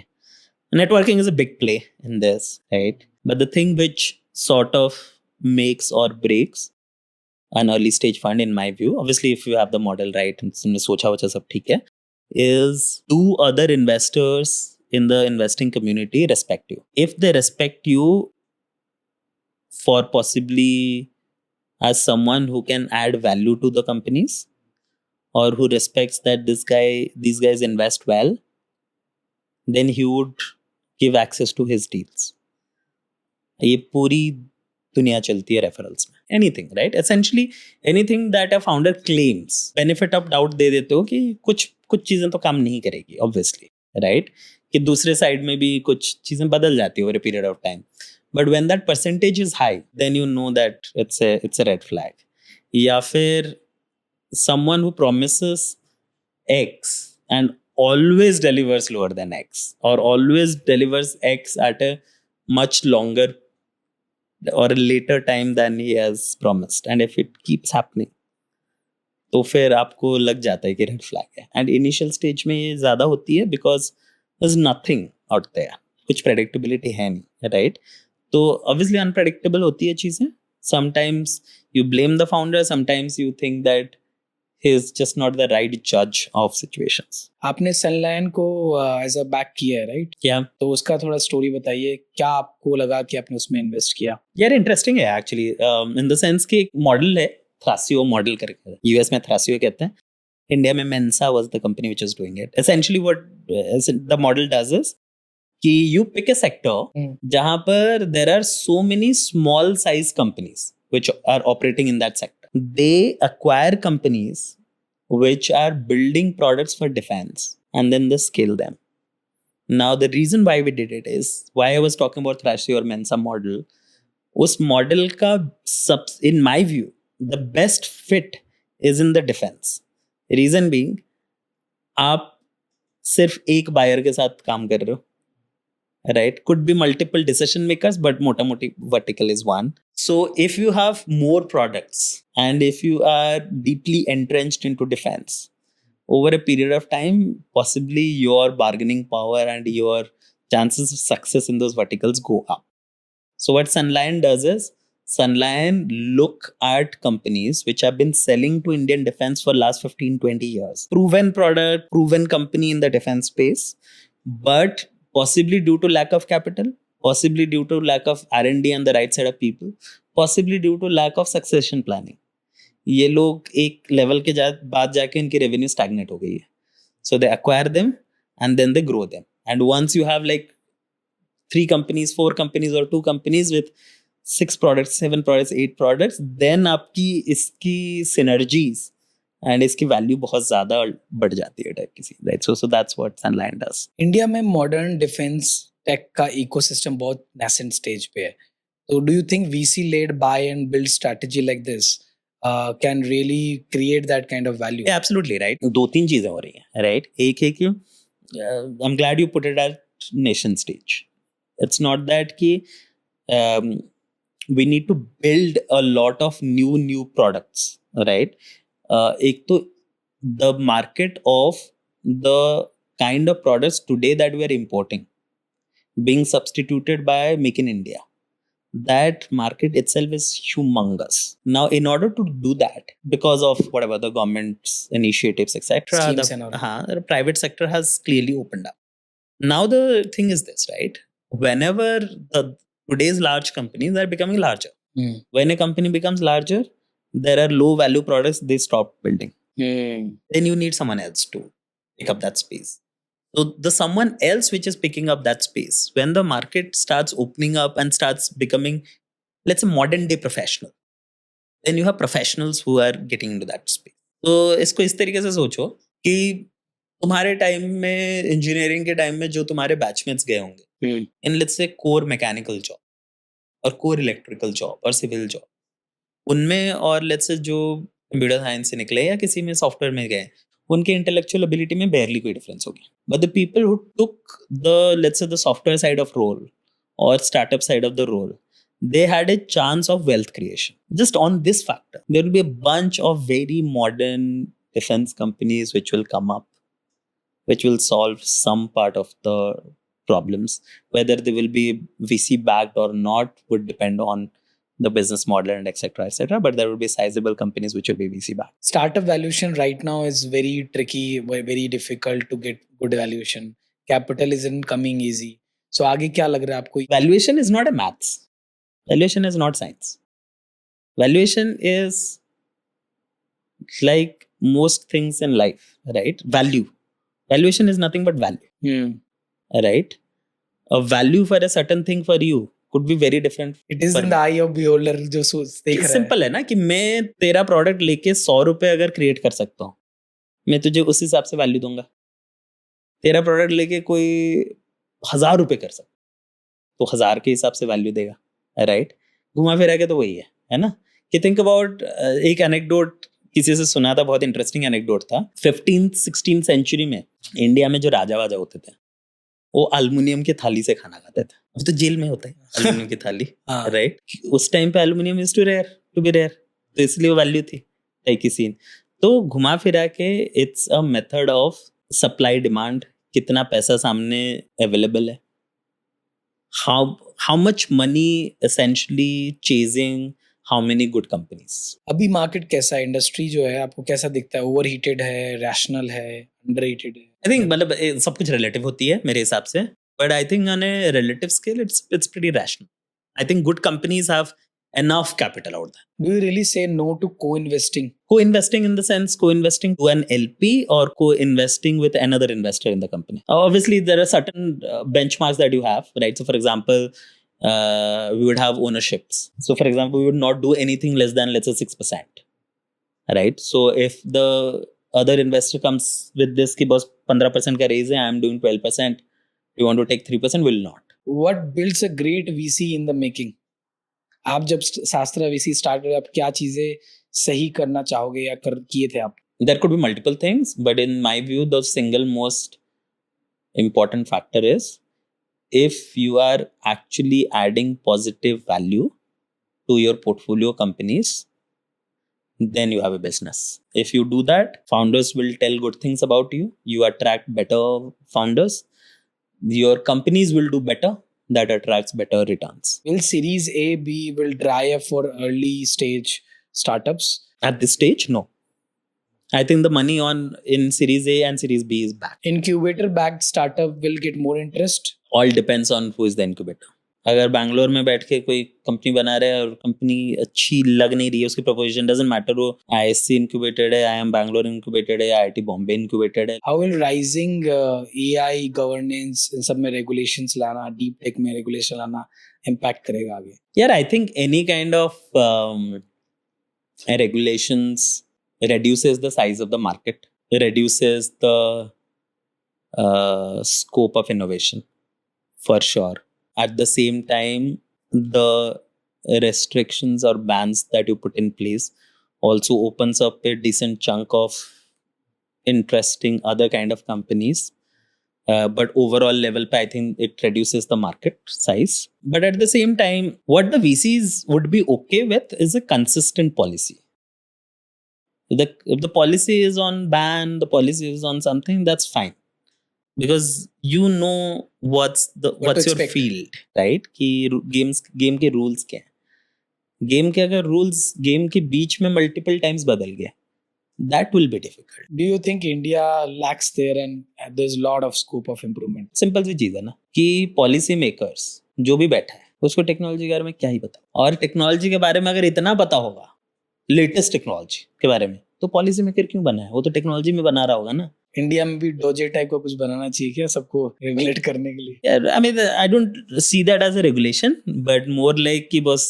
Networking is a big play in this, right? But the thing which sort of makes or breaks an early stage fund, in my view, obviously, if you have the model right and तुमने सोचा वोचा सब ठीक है, is do other investors in the investing community respect you? If they respect you for possibly as someone who can add value to the companies, or who respects that these guys invest well, then he would give access to his deals. ये पूरी दुनिया चलती है referrals में. Anything right, essentially anything that a founder claims, benefit of doubt दे देते हो कि कुछ चीजें तो काम नहीं करेगी ऑब्वियसली, राइट? कि दूसरे साइड में भी कुछ चीजें बदल जाती है over a period of time. But when that percentage is high, then you know that it's a red flag. या फिर someone who promises X and always delivers lower than X, or always delivers X at a much longer or a later time than he has promised, and if it keeps happening, तो फिर आपको लग जाता है कि red flag है. And initial stage में ये ज़्यादा होती है because there is nothing out there, कुछ प्रेडिक्टेबिलिटी है नहीं, राइट? तो ऑब्वियसली अनप्रेडिक्टेबल होती है चीज़ें. Sometimes you blame the founder, sometimes you think that he is just not the right judge of situations. आपने सनलाइन को एज अ बैक किया है, राइट? क्या तो उसका थोड़ा स्टोरी बताइए, क्या आपको लगा कि आपने उसमें इन्वेस्ट किया? यार इंटरेस्टिंग है एक्चुअली, इन द सेंस कि एक मॉडल है, थ्रासियो मॉडल करके, यूएस में थ्रासियो कहते हैं, इंडिया में Mensa was the company which is doing it. Essentially what the model does is कि यू पिक अ सेक्टर जहां पर there are so many small size companies which are operating in that sector. They acquire companies which are building products for defense and then they scale them. Now, the reason why we did it is why I was talking about Thrasio or Mensa model. उस model का in my view, the best fit is in the defense. Reason being, आप सिर्फ एक buyer के साथ काम कर रहे हो, right? Could be multiple decision makers, but mota moti vertical is one. So if you have more products and if you are deeply entrenched into defense over a period of time, possibly your bargaining power and your chances of success in those verticals go up. So what Sunlion does is Sunlion look at companies which have been selling to Indian defense for last 15-20 years. Proven product, proven company in the defense space, but possibly due to lack of capital, possibly due to lack of R&D and the right set of people, possibly due to lack of succession planning. ये लोग एक level के बाद जाके इनकी revenue stagnate हो गई है. So they acquire them and then they grow them. And once you have like 3 companies, 4 companies or 2 companies with 6 products, 7 products, 8 products, then आपकी इसकी synergies and इसकी वैल्यू बहुत ज़्यादा बढ़ जाती है टाइप की सी, right? So that's what Sunline does. India में मॉडर्न डिफेंस टेक का इकोसिस्टम बहुत nascent स्टेज पे है. तो do you think VC led buy and build strategy like this can really create that kind of value? Absolutely right. 2-3 चीज़ें हो रही हैं, राइट? एक है कि I am glad you put it at nascent stage. It's not that कि we need to build a lot of new products, right? एक तो the market of the kind of products today that we are importing being substituted by Make in India, that market itself is humongous. Now, in order to do that, because of whatever the government's initiatives, etc., the private sector has clearly opened up. Now, the thing is this, right? Whenever today's large companies are becoming larger, when a company becomes larger, there are low value products they stop building. Then you need someone else to pick up that space. So the someone else which is picking up that space, when the market starts opening up and starts becoming, let's say, modern day professional, then you have professionals who are getting into that space. तो इसको इस तरीके से सोचो कि तुम्हारे time में, engineering के टाइम में जो तुम्हारे बैचमेट्स गए होंगे in let's say core mechanical job और कोर इलेक्ट्रिकल जॉब और सिविल जॉब, उनमें और लेट्स से जो कंप्यूटर साइंस से निकले या किसी में सॉफ्टवेयर में गए, उनके इंटेलेक्चुअल एबिलिटी में बेयरली कोई डिफरेंस होगी. But the people who took the let's say the software side of role और startup side of the role, they had a chance of wealth creation. Just on this factor, there will be a bunch of very modern defense companies which will come up, which will solve some part of the problems. Whether they will be VC backed or not would depend on the business model and etc. etc. But there will be sizable companies which will be VC backed. Startup valuation right now is very tricky, very difficult to get good valuation. Capital isn't coming easy. So आगे क्या लग रहा है आपको? Valuation is not a maths. Valuation is not science. Valuation is like most things in life, right? Value. Valuation is nothing but value, right? A value for a certain thing for you could be very different. It is for in the eye of beholder जो देख रहा है. Simple है ना कि मैं तेरा product लेके 100 रुपए अगर क्रिएट कर सकता हूँ, मैं तुझे उस हिसाब से वैल्यू दूंगा. तेरा प्रोडक्ट लेके कोई 1000 रुपए कर सकता तो 1000 के हिसाब से वैल्यू देगा, राइट? घुमा फिरा के तो वही है ना? कि थिंक अबाउट, एक एनेक्डोट किसी से सुना था, बहुत इंटरेस्टिंग एनेक्डोट था. 15th-16th सेंचुरी में इंडिया में जो राजा वाजा होते थे वो एल्युमिनियम की थाली से खाना खाते थे. अब तो जेल में होता है एल्युमिनियम की थाली, राइट? उस टाइम पे aluminium is to be rare, तो इसलिए वो वैल्यू थी की सीन. तो घुमा फिरा के it's a method of supply demand. कितना पैसा सामने अवेलेबल है, how much money essentially chasing how many good companies. अभी मार्केट कैसा है? इंडस्ट्री जो है आपको कैसा दिखता है? ओवरहीटेड है, रैशनल है, अंडररेटेड है? I think मतलब सब कुछ रिलेटिव होती है मेरे हिसाब से, but I think on a relative scale it's pretty rational. I think good companies have enough capital out there. Do you really say no to co-investing? Co-investing in the sense co-investing to an LP or co-investing with another investor in the company. Obviously, there are certain benchmarks that you have, right? So, for example, we would have ownerships. So, for example, we would not do anything less than, let's say, 6%, right? So, if the other investor comes with this, कि बस 15% का raise है, I am doing 12%, you want to take 3%, will not. What builds a great VC in the making? आप जब शास्त्रा VC start करें, आप क्या चीजें सही करना चाहोगे या किए थे आप? There could be multiple things, but in my view, the single most important factor is if you are actually adding positive value to your portfolio companies, then you have a business. If you do that, founders will tell good things about you. You attract better founders. Your companies will do better. That attracts better returns. Will Series A, B will dry up for early stage startups? At this stage, no. I think the money in Series A and Series B is back. Incubator backed startup will get more interest? All depends on who is the incubator. अगर बैंगलोर में बैठ के कोई company बना रहा है और company अच्छी लग नहीं रही है, उसकी प्रोपोजिशन डजंट मैटर, वो ISC इंक्यूबेटेड है, IIM बैंगलोर इंक्यूबेटेड है या IIT बॉम्बे इंक्यूबेटेड है. How will rising AI governance इन सब में रेगुलेशंस लाना, डीप टेक में रेगुलेशन लाना इम्पैक्ट करेगा आगे? यार I think any kind of regulations reduces the size of the market, reduces the scope of innovation for sure. At the same time, the restrictions or bans that you put in place also opens up a decent chunk of interesting other kind of companies. But overall level, I think it reduces the market size. But at the same time, what the VCs would be okay with is a consistent policy. If the policy is on ban, the policy is on something, that's fine. Because you know what's your field, right? कि game के rules क्या है. Game के अगर rules game के बीच में multiple times बदल गए, that will be difficult. Do you think India lacks there and there's a lot of scope of improvement? Simple सी चीज है ना कि पॉलिसी मेकर्स जो भी बैठा है उसको टेक्नोलॉजी के बारे में क्या ही पता, और टेक्नोलॉजी के बारे में अगर इतना पता होगा, लेटेस्ट टेक्नोलॉजी के बारे में, तो पॉलिसी मेकर क्यों बना है? वो तो टेक्नोलॉजी में बना रहा होगा ना. इंडिया में भी डोजे टाइप का कुछ बनाना चाहिए क्या सबको रेगुलेट करने के लिए? Yeah, I mean, I don't see that as a regulation, but more like कि बस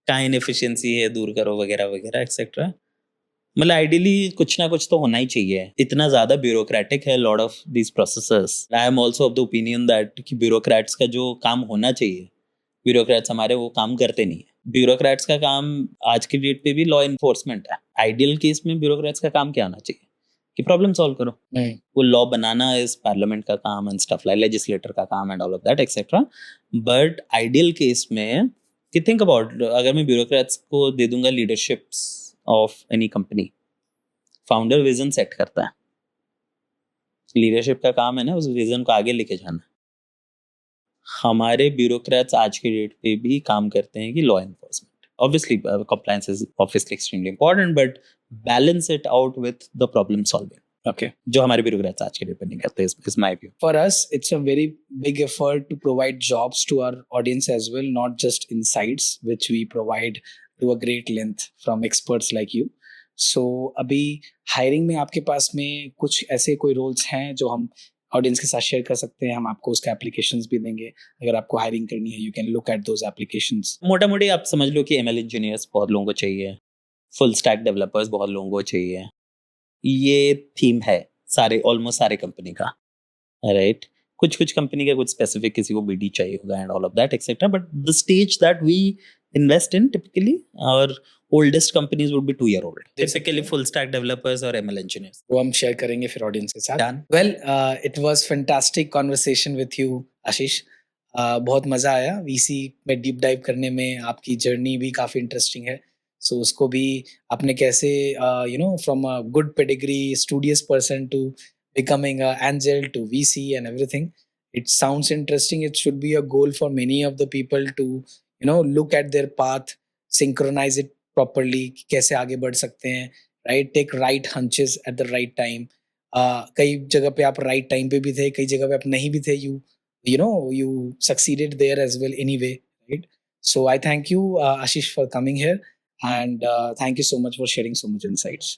कहाँ इनएफिशिएंसी है दूर करो वगैरह वगैरह एक्सेट्रा. मतलब आइडियली कुछ ना कुछ तो होना ही चाहिए. इतना ज्यादा ब्यूरोक्रेटिक है lot of these processes. I am also of the opinion that कि ब्यूरोक्रेट्स का जो काम होना चाहिए, ब्यूरोक्रेट्स हमारे वो काम करते नहीं है. ब्यूरोक्रेट्स का काम आज की डेट पे भी लॉ इन्फोर्समेंट है. आइडियल केस में ब्यूरोक्रेट्स का काम क्या होना चाहिए कि प्रॉब्लम सॉल्व करो. वो लॉ बनाना इज पार्लियामेंट का काम एंड स्टफ लाइक लेजिस्लेटर का काम and all of that etcetera. But ideal case में कि थिंक अबाउट, अगर मैं ब्यूरोक्रेट्स को दे दूंगा leaderships of any company, founder vision set करता है, लीडरशिप का काम है ना उस विजन को आगे लेके जाना। हमारे ब्यूरोक्रेट्स आज के डेट पे भी काम करते हैं कि law enforcement, obviously compliance is obviously extremely important, but balance it out with the problem solving, Okay. जो हमारे ब्यूरोक्रेट्स आज के डेट पे नहीं करते, is my view. For us, it's a very big effort to provide jobs to our audience as well, not just insights, which we provide to a great length from experts like you. So, अभी hiring में आपके पास में कुछ ऐसे कोई roles हैं जो हम ऑडियंस के साथ शेयर कर सकते हैं? हम आपको उसके एप्लीकेशंस भी देंगे, अगर आपको हायरिंग करनी है, you can look at those applications. मोटा मोटी आप समझ लो कि ML इंजीनियर्स बहुत लोगों को चाहिए, फुल स्टैक डेवलपर्स बहुत लोगों को चाहिए, ये थीम है सारे ऑलमोस्ट सारे कंपनी का, राइट? कुछ कंपनी का कुछ स्पेसिफिक किसी को BD चाहिए होगा and all of that etcetera, but the stage that we invest in typically our oldest companies would be 2 year old, typically full stack developers और ML इंजीनियर्स। वो हम शेयर करेंगे फिर ऑडियंस के साथ। Done. Well, it was fantastic conversation with you Ashish. बहुत मज़ा आया, VC में डीप डाइव करने में आपकी जर्नी भी काफ़ी इंटरेस्टिंग है। सो उसको भी आपने कैसे from a good pedigree studious person to becoming a angel to VC and everything, it sounds interesting. It should be a goal for many of the people to look at their path, synchronise it properly, कैसे आगे बढ़ सकते हैं, right? Take right hunches at the right time. कई जगह पे आप right time पे भी थे, कई जगह पे आप नहीं भी थे, you succeeded there as well anyway, right? So I thank you, Ashish, for coming here, and thank you so much for sharing so much insights.